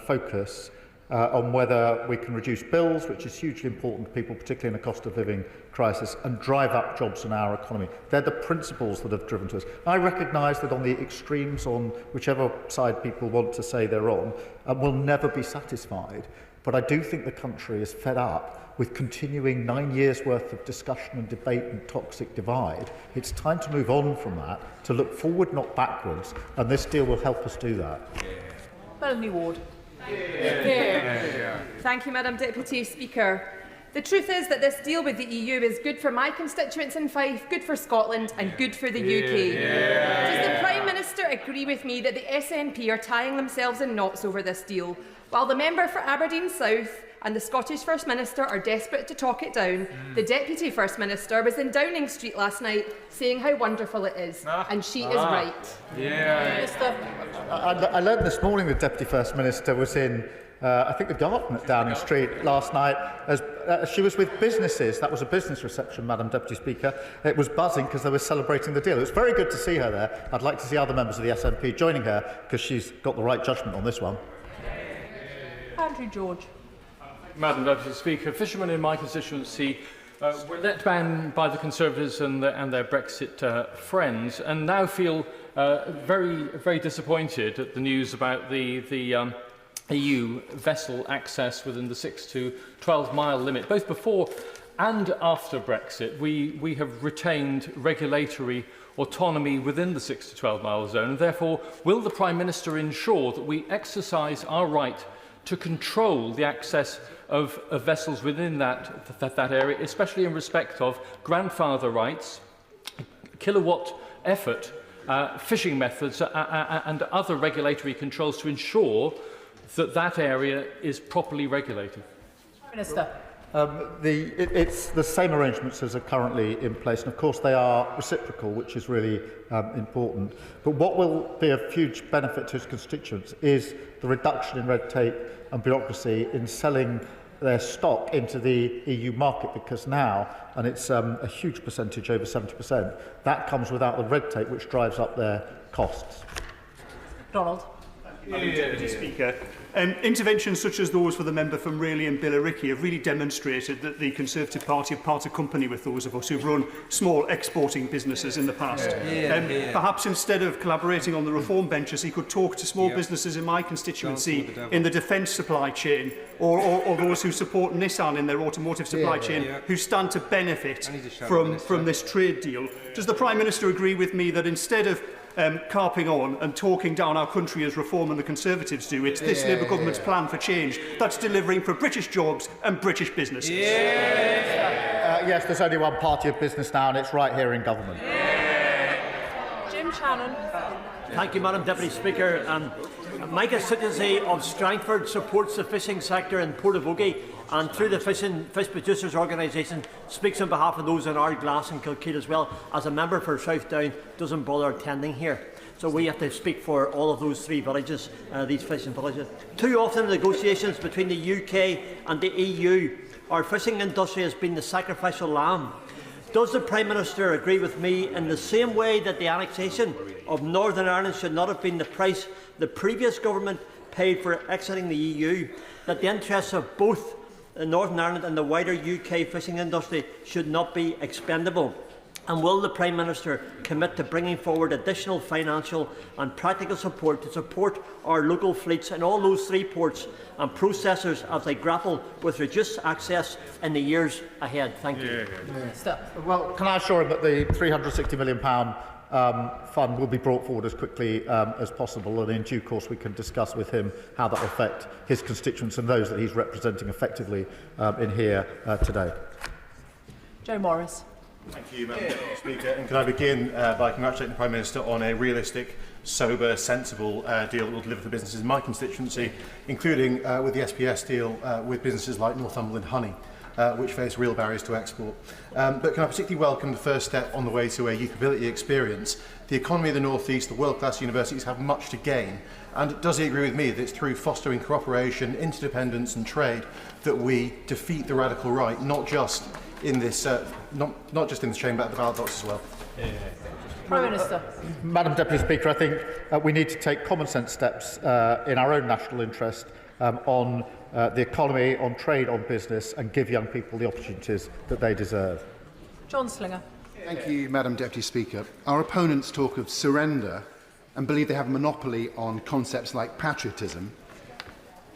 focus on whether we can reduce bills, which is hugely important to people, particularly in a cost of living crisis, and drive up jobs in our economy. They're the principles that have driven to us. I recognise that on the extremes, on whichever side people want to say they're on, we'll never be satisfied. But I do think the country is fed up with continuing 9 years' worth of discussion and debate and toxic divide. It's time to move on from that, to look forward, not backwards, and this deal will help us do that. Melanie Ward. Thank you, Madam Deputy Speaker. The truth is that this deal with the EU is good for my constituents in Fife, good for Scotland and good for the UK. Does the Prime Minister agree with me that the SNP are tying themselves in knots over this deal, while the member for Aberdeen South and the Scottish First Minister are desperate to talk it down? The Deputy First Minister was in Downing Street last night saying how wonderful it is, and she is right. I learned this morning the Deputy First Minister was in I think the garden at Downing Street last night, as she was with businesses. That was a business reception, Madam Deputy Speaker. It was buzzing because they were celebrating the deal. It was very good to see her there. I'd like to see other members of the SNP joining her because she's got the right judgment on this one. Andrew George. Madam Deputy Speaker, fishermen in my constituency were let down by the Conservatives and their Brexit friends, and now feel very disappointed at the news about the EU vessel access within the 6 to 12 mile limit. Both before and after Brexit, we have retained regulatory autonomy within the 6 to 12 mile zone, and therefore will the Prime Minister ensure that we exercise our right to control the access of vessels within that area, especially in respect of grandfather rights, kilowatt effort, fishing methods and other regulatory controls to ensure that area is properly regulated? Minister. It's the same arrangements as are currently in place, and of course they are reciprocal, which is really important. But what will be a huge benefit to his constituents is the reduction in red tape and bureaucracy in selling their stock into the EU market, because now, and it's a huge percentage, over 70%, that comes without the red tape, which drives up their costs. Donald. Madam Deputy Speaker, interventions such as those for the member from Rayleigh and Billericay have really demonstrated that the Conservative Party have parted company with those of us who've run small exporting businesses in the past. Perhaps instead of collaborating on the reform benches, he could talk to small businesses in my constituency in the defence supply chain, or those who support Nissan in their automotive supply chain, who stand to benefit from this trade deal. Does the Prime Minister agree with me that instead of carping on and talking down our country as Reform and the Conservatives do, it's this Labour government's plan for change that's delivering for British jobs and British businesses? Yes, there's only one party of business now, and it's right here in government. Jim Shannon. Thank you, Madam Deputy Speaker. My constituency of Strangford supports the fishing sector in Portavogie, and through the Fish Producers Organisation speaks on behalf of those in Ardglass and Kilkeel, as well as a member for South Down doesn't bother attending here. So we have to speak for all of those three villages, these fishing villages. Too often in negotiations between the UK and the EU, our fishing industry has been the sacrificial lamb. Does the Prime Minister agree with me in the same way that the annexation of Northern Ireland should not have been the price the previous government paid for exiting the EU, that the interests of both Northern Ireland and the wider UK fishing industry should not be expendable? And will the Prime Minister commit to bringing forward additional financial and practical support to support our local fleets in all those three ports and processors as they grapple with reduced access in the years ahead? Thank you. Well, can I assure him that the £360 million fund will be brought forward as quickly as possible, and in due course we can discuss with him how that will affect his constituents and those that he's representing effectively in here today. Joe Morris. Thank you, Madam Deputy Speaker. And can I begin by congratulating the Prime Minister on a realistic, sober, sensible deal that will deliver for businesses in my constituency, including with the SPS deal with businesses like Northumberland Honey, which face real barriers to export. But can I particularly welcome the first step on the way to a youth mobility experience? The economy of the North East, the world-class universities have much to gain. And does he agree with me that it's through fostering cooperation, interdependence and trade that we defeat the radical right, not just in this, not just in this chamber, but at the ballot box as well? Prime Minister. Madam Deputy Speaker, I think we need to take common sense steps in our own national interest on the economy, on trade, on business, and give young people the opportunities that they deserve. John Slinger. Thank you, Madam Deputy Speaker. Our opponents talk of surrender and believe they have a monopoly on concepts like patriotism.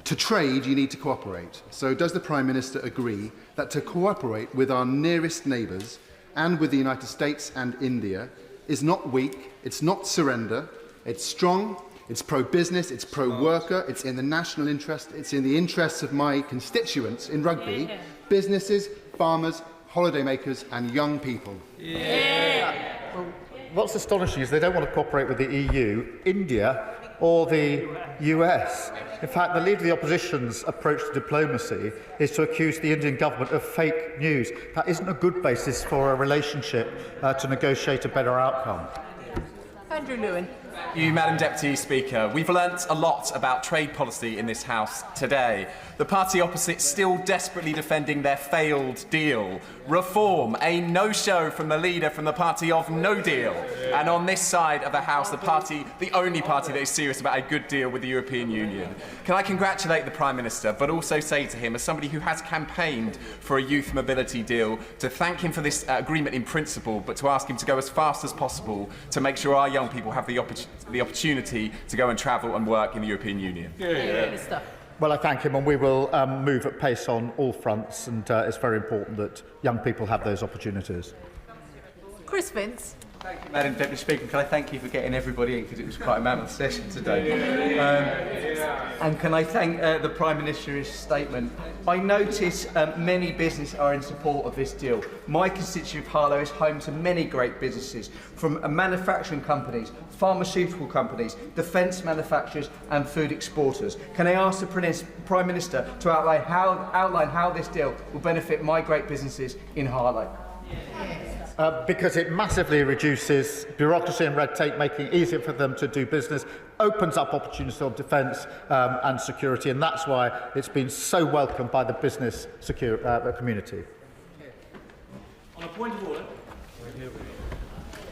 To trade, you need to cooperate. So does the Prime Minister agree that to cooperate with our nearest neighbours and with the United States and India is not weak, it's not surrender, it's strong, It's pro-business, it's pro-worker, it's in the national interest, it's in the interests of my constituents in Rugby, businesses, farmers, holidaymakers and young people. Well, what's astonishing is they don't want to cooperate with the EU, India or the US. In fact, the Leader of the Opposition's approach to diplomacy is to accuse the Indian government of fake news. That isn't a good basis for a relationship to negotiate a better outcome. Andrew Lewin. You, Madam Deputy Speaker. We've learnt a lot about trade policy in this House today. The party opposite still desperately defending their failed deal. Reform, a no-show from the leader from the party of no deal. And on this side of the House, the only party that is serious about a good deal with the European Union. Can I congratulate the Prime Minister, but also say to him, as somebody who has campaigned for a youth mobility deal, to thank him for this agreement in principle, but to ask him to go as fast as possible to make sure our young people have the opportunity to go and travel and work in the European Union. Minister. Well, I thank him, and we will move at pace on all fronts, and it's very important that young people have those opportunities. Chris Vince. Thank you, Madam Deputy Speaker. Can I thank you for getting everybody in, because it was quite a mammoth session today. And can I thank the Prime Minister's statement. I notice many businesses are in support of this deal. My constituent of Harlow is home to many great businesses, from manufacturing companies, pharmaceutical companies, defence manufacturers and food exporters. Can I ask the Prime Minister to outline how this deal will benefit my great businesses in Harlow? Because it massively reduces bureaucracy and red tape, making it easier for them to do business, opens up opportunities of defence and security, and that's why it's been so welcomed by the business community. On a point of order.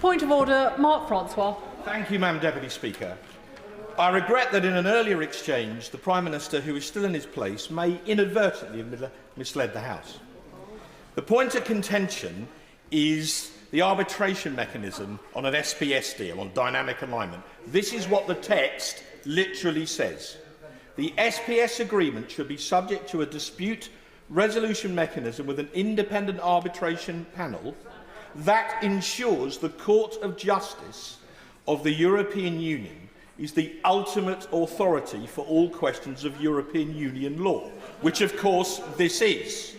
Point of order, Mark Francois. Thank you, Madam Deputy Speaker. I regret that in an earlier exchange, the Prime Minister, who is still in his place, may inadvertently have misled the House. The point of contention is the arbitration mechanism on an SPS deal, on dynamic alignment. This is what the text literally says. The SPS agreement should be subject to a dispute resolution mechanism with an independent arbitration panel that ensures the Court of Justice of the European Union is the ultimate authority for all questions of European Union law, which of course this is.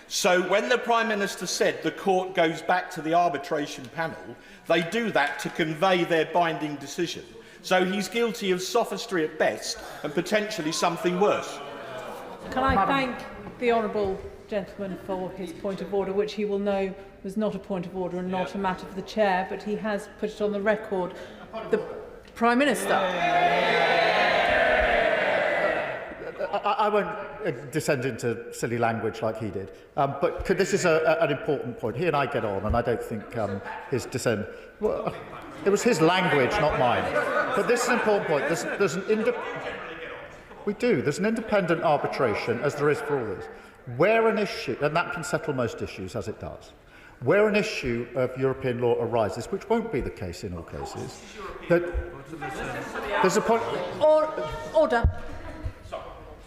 So when the Prime Minister said the court goes back to the arbitration panel, they do that to convey their binding decision. So he's guilty of sophistry at best and potentially something worse. Can I thank the honourable gentleman for his point of order, which he will know was not a point of order and not a matter for the chair, but he has put it on the record. The Prime Minister. I won't descend into silly language like he did, but this is an important point. He and I get on, and I don't think his dissent... Well, it was his language, not mine. But this is an important point. There's an independent arbitration, as there is for all this, where an issue, and that can settle most issues, as it does, where an issue of European law arises, which won't be the case in all cases, that there's a point... Order.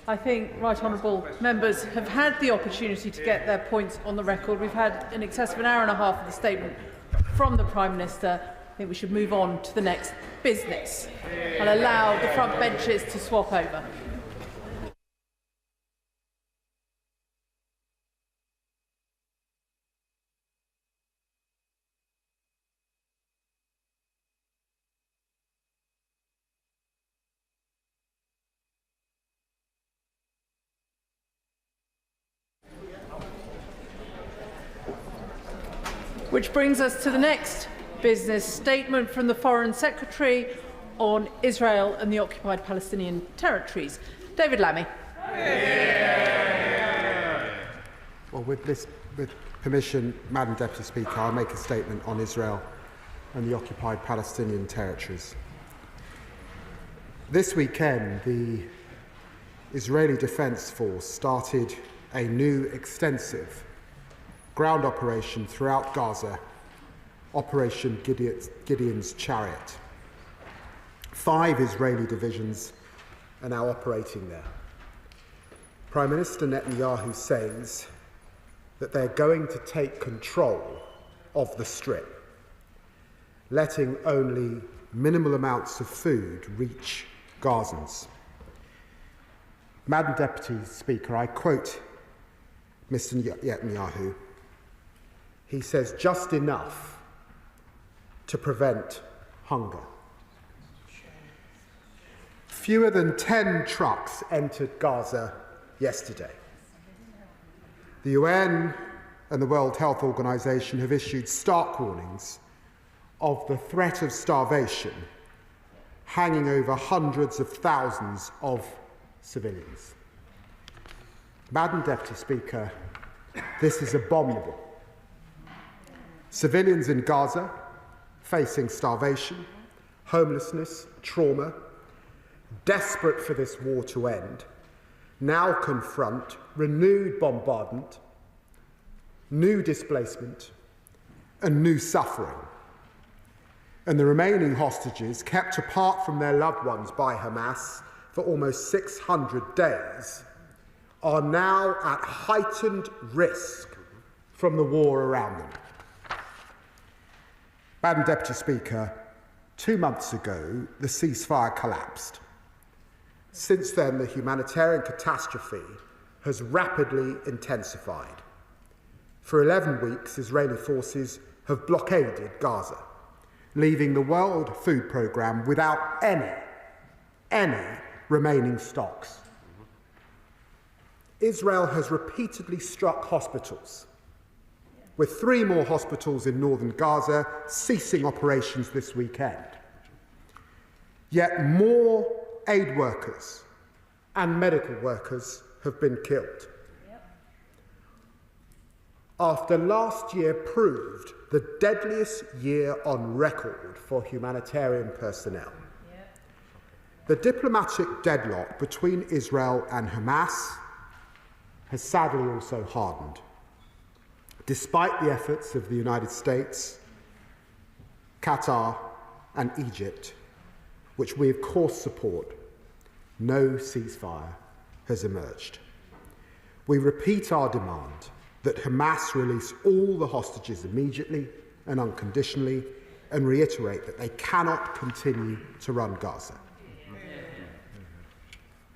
I think right honourable members have had the opportunity to get their points on the record. We've had in excess of an hour and a half of the statement from the Prime Minister. I think we should move on to the next business and allow the front benches to swap over. Which brings us to the next business statement from the Foreign Secretary on Israel and the occupied Palestinian territories. David Lammy. Well, with permission, Madam Deputy Speaker, I'll make a statement on Israel and the occupied Palestinian territories. This weekend, the Israeli Defence Force started a new extensive ground operation throughout Gaza, Operation Gideon's Chariot. 5 Israeli divisions are now operating there. Prime Minister Netanyahu says that they're going to take control of the Strip, letting only minimal amounts of food reach Gazans. Madam Deputy Speaker, I quote Mr. Netanyahu. He says, just enough to prevent hunger. Fewer than 10 trucks entered Gaza yesterday. The UN and the World Health Organization have issued stark warnings of the threat of starvation hanging over hundreds of thousands of civilians. Madam Deputy Speaker, this is abominable. Civilians in Gaza facing starvation, homelessness, trauma, desperate for this war to end, now confront renewed bombardment, new displacement, and new suffering. And the remaining hostages, kept apart from their loved ones by Hamas for almost 600 days, are now at heightened risk from the war around them. Madam Deputy Speaker, 2 months ago, the ceasefire collapsed. Since then, the humanitarian catastrophe has rapidly intensified. For 11 weeks, Israeli forces have blockaded Gaza, leaving the World Food Programme without any remaining stocks. Israel has repeatedly struck hospitals, with 3 more hospitals in northern Gaza ceasing operations this weekend. Yet more aid workers and medical workers have been killed. After last year proved the deadliest year on record for humanitarian personnel, the diplomatic deadlock between Israel and Hamas has sadly also hardened. Despite the efforts of the United States, Qatar, and Egypt, which we of course support, no ceasefire has emerged. We repeat our demand that Hamas release all the hostages immediately and unconditionally, and reiterate that they cannot continue to run Gaza.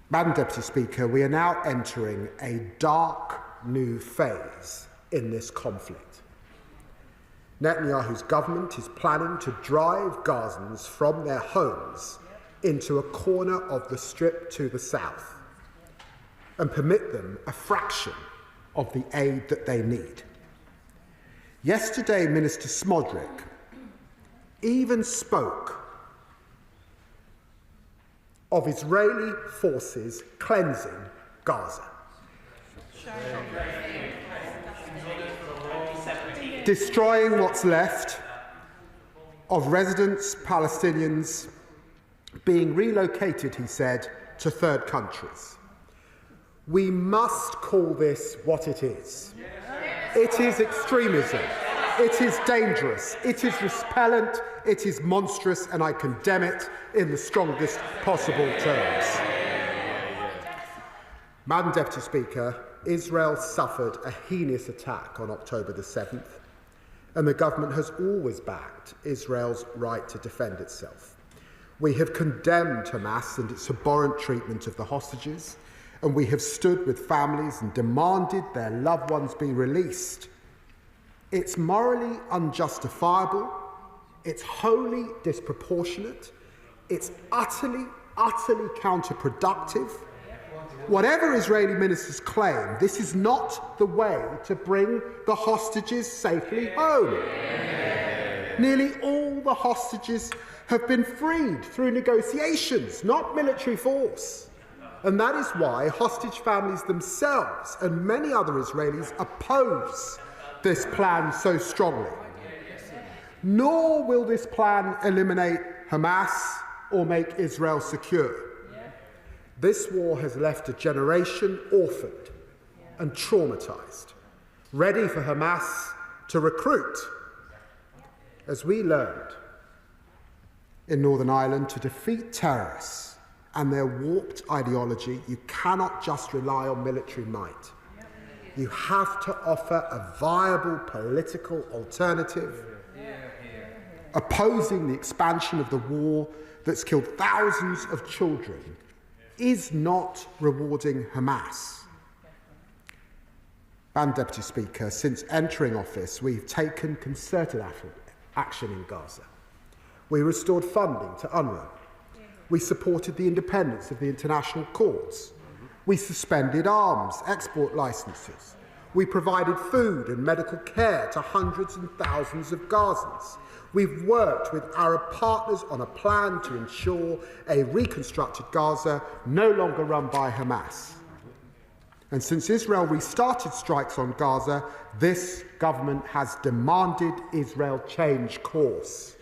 Madam Deputy Speaker, we are now entering a dark new phase in this conflict. Netanyahu's government is planning to drive Gazans from their homes into a corner of the Strip to the south and permit them a fraction of the aid that they need. Yesterday, Minister Smodrick even spoke of Israeli forces cleansing Gaza, destroying what's left of residents, Palestinians, being relocated, he said, to third countries. We must call this what it is. It is extremism. It is dangerous. It is repellent. It is monstrous, and I condemn it in the strongest possible terms. Madam Deputy Speaker, Israel suffered a heinous attack on October the 7th, and the government has always backed Israel's right to defend itself. We have condemned Hamas and its abhorrent treatment of the hostages, and we have stood with families and demanded their loved ones be released. It's morally unjustifiable, it's wholly disproportionate, it's utterly counterproductive. Whatever Israeli ministers claim, this is not the way to bring the hostages safely home. Nearly all the hostages have been freed through negotiations, not military force. And that is why hostage families themselves and many other Israelis oppose this plan so strongly. Nor will this plan eliminate Hamas or make Israel secure. This war has left a generation orphaned and traumatized, ready for Hamas to recruit. As we learned in Northern Ireland, to defeat terrorists and their warped ideology, you cannot just rely on military might. You have to offer a viable political alternative. opposing the expansion of the war that's killed thousands of children, is not rewarding Hamas. Madam Deputy Speaker, since entering office, we've taken concerted action in Gaza. We restored funding to UNRWA. We supported the independence of the international courts. We suspended arms export licences. We provided food and medical care to hundreds and thousands of Gazans. We've worked with Arab partners on a plan to ensure a reconstructed Gaza no longer run by Hamas. And since Israel restarted strikes on Gaza, this government has demanded Israel change course.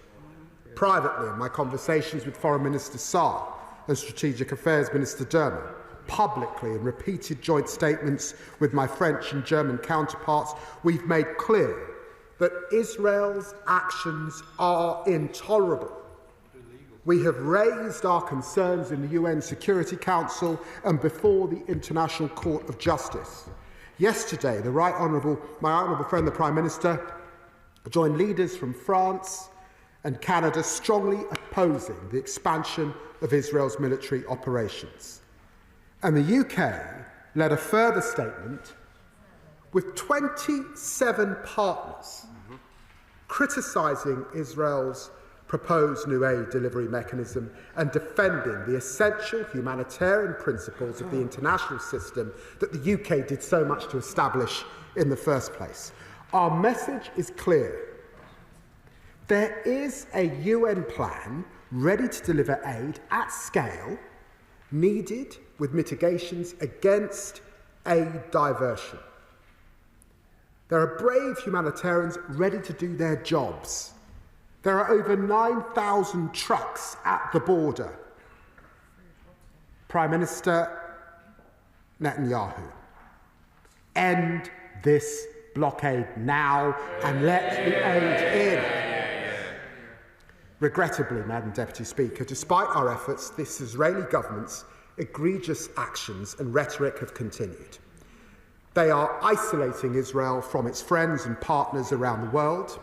Privately, in my conversations with Foreign Minister Saar and Strategic Affairs Minister Dermer, publicly in repeated joint statements with my French and German counterparts, we've made clear that Israel's actions are intolerable. We have raised our concerns in the UN Security Council and before the International Court of Justice. Yesterday, my honourable friend, the Prime Minister, joined leaders from France and Canada strongly opposing the expansion of Israel's military operations. And the UK led a further statement with 27 partners criticising Israel's proposed new aid delivery mechanism and defending the essential humanitarian principles of the international system that the UK did so much to establish in the first place. Our message is clear. There is a UN plan ready to deliver aid at scale, needed with mitigations against aid diversion. There are brave humanitarians ready to do their jobs. There are over 9,000 trucks at the border. Prime Minister Netanyahu, end this blockade now and let the aid in. Regrettably, Madam Deputy Speaker, despite our efforts, this Israeli government's egregious actions and rhetoric have continued. They are isolating Israel from its friends and partners around the world,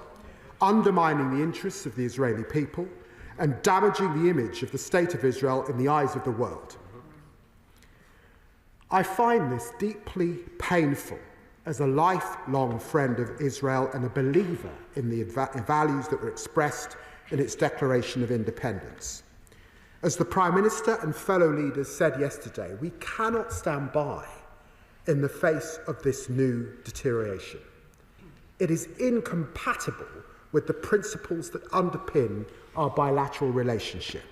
undermining the interests of the Israeli people, and damaging the image of the State of Israel in the eyes of the world. I find this deeply painful as a lifelong friend of Israel and a believer in the values that were expressed in its Declaration of Independence. As the Prime Minister and fellow leaders said yesterday, we cannot stand by in the face of this new deterioration. It is incompatible with the principles that underpin our bilateral relationship.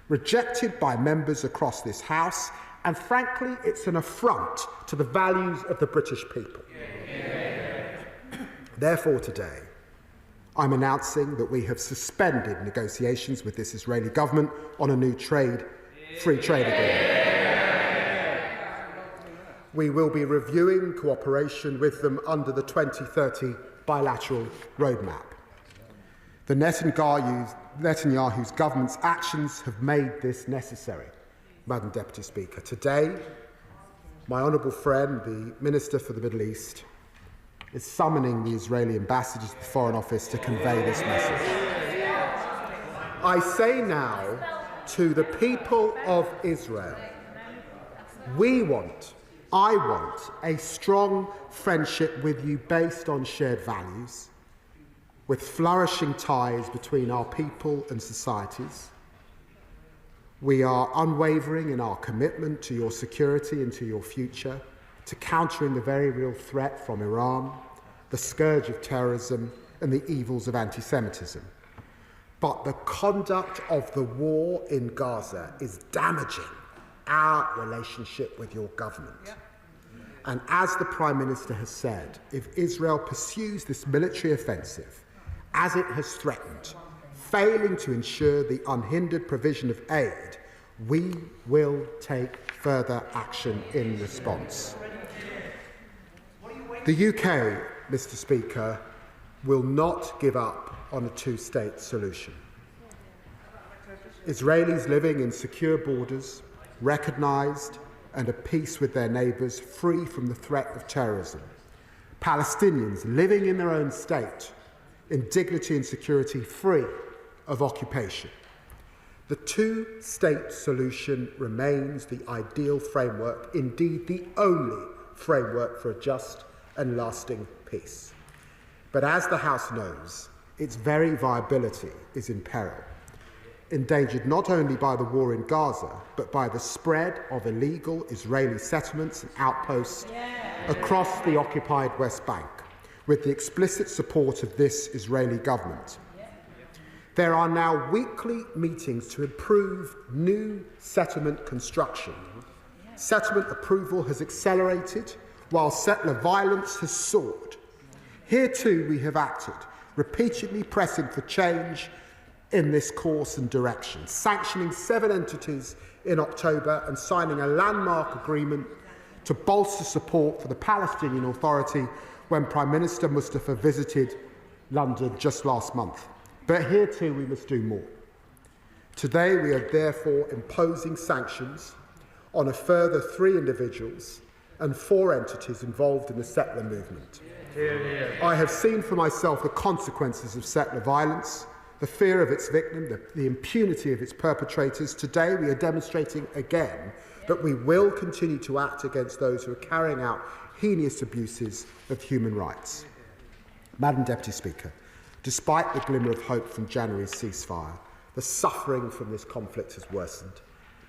Rejected by members across this House, and frankly, it's an affront to the values of the British people. Therefore, today, I'm announcing that we have suspended negotiations with this Israeli government on a new free trade agreement. We will be reviewing cooperation with them under the 2030 bilateral roadmap. The Netanyahu's government's actions have made this necessary, Madam Deputy Speaker. Today, my honourable friend, the Minister for the Middle East, is summoning the Israeli ambassador to the Foreign Office to convey this message. I say now to the people of Israel, I want a strong friendship with you based on shared values, with flourishing ties between our people and societies. We are unwavering in our commitment to your security and to your future, to countering the very real threat from Iran, the scourge of terrorism, and the evils of anti-Semitism. But the conduct of the war in Gaza is damaging our relationship with your government. And as the Prime Minister has said, if Israel pursues this military offensive, as it has threatened, failing to ensure the unhindered provision of aid, we will take further action in response. The UK, Mr. Speaker, will not give up on a two-state solution. Israelis living in secure borders, recognised and at peace with their neighbours, free from the threat of terrorism. Palestinians living in their own state, in dignity and security, free of occupation. The two-state solution remains the ideal framework, indeed the only framework for a just and lasting peace. But as the House knows, its very viability is in peril, endangered not only by the war in Gaza, but by the spread of illegal Israeli settlements and outposts across the occupied West Bank, with the explicit support of this Israeli government. There are now weekly meetings to improve new settlement construction. Settlement approval has accelerated, while settler violence has soared. Here too we have acted, repeatedly pressing for change in this course and direction, sanctioning 7 entities in October and signing a landmark agreement to bolster support for the Palestinian Authority when Prime Minister Mustafa visited London just last month. But here too we must do more. Today we are therefore imposing sanctions on a further 3 individuals and 4 entities involved in the settler movement. I have seen for myself the consequences of settler violence, the fear of its victim, the impunity of its perpetrators. Today we are demonstrating again that we will continue to act against those who are carrying out heinous abuses of human rights. Madam Deputy Speaker, despite the glimmer of hope from January's ceasefire, the suffering from this conflict has worsened.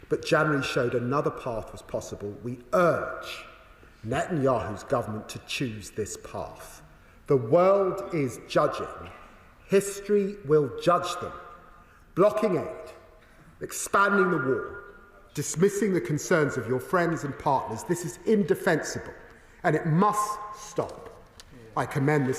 But January showed another path was possible. We urge Netanyahu's government to choose this path. The world is judging. History will judge them. Blocking aid, expanding the war, dismissing the concerns of your friends and partners, this is indefensible and it must stop. I commend this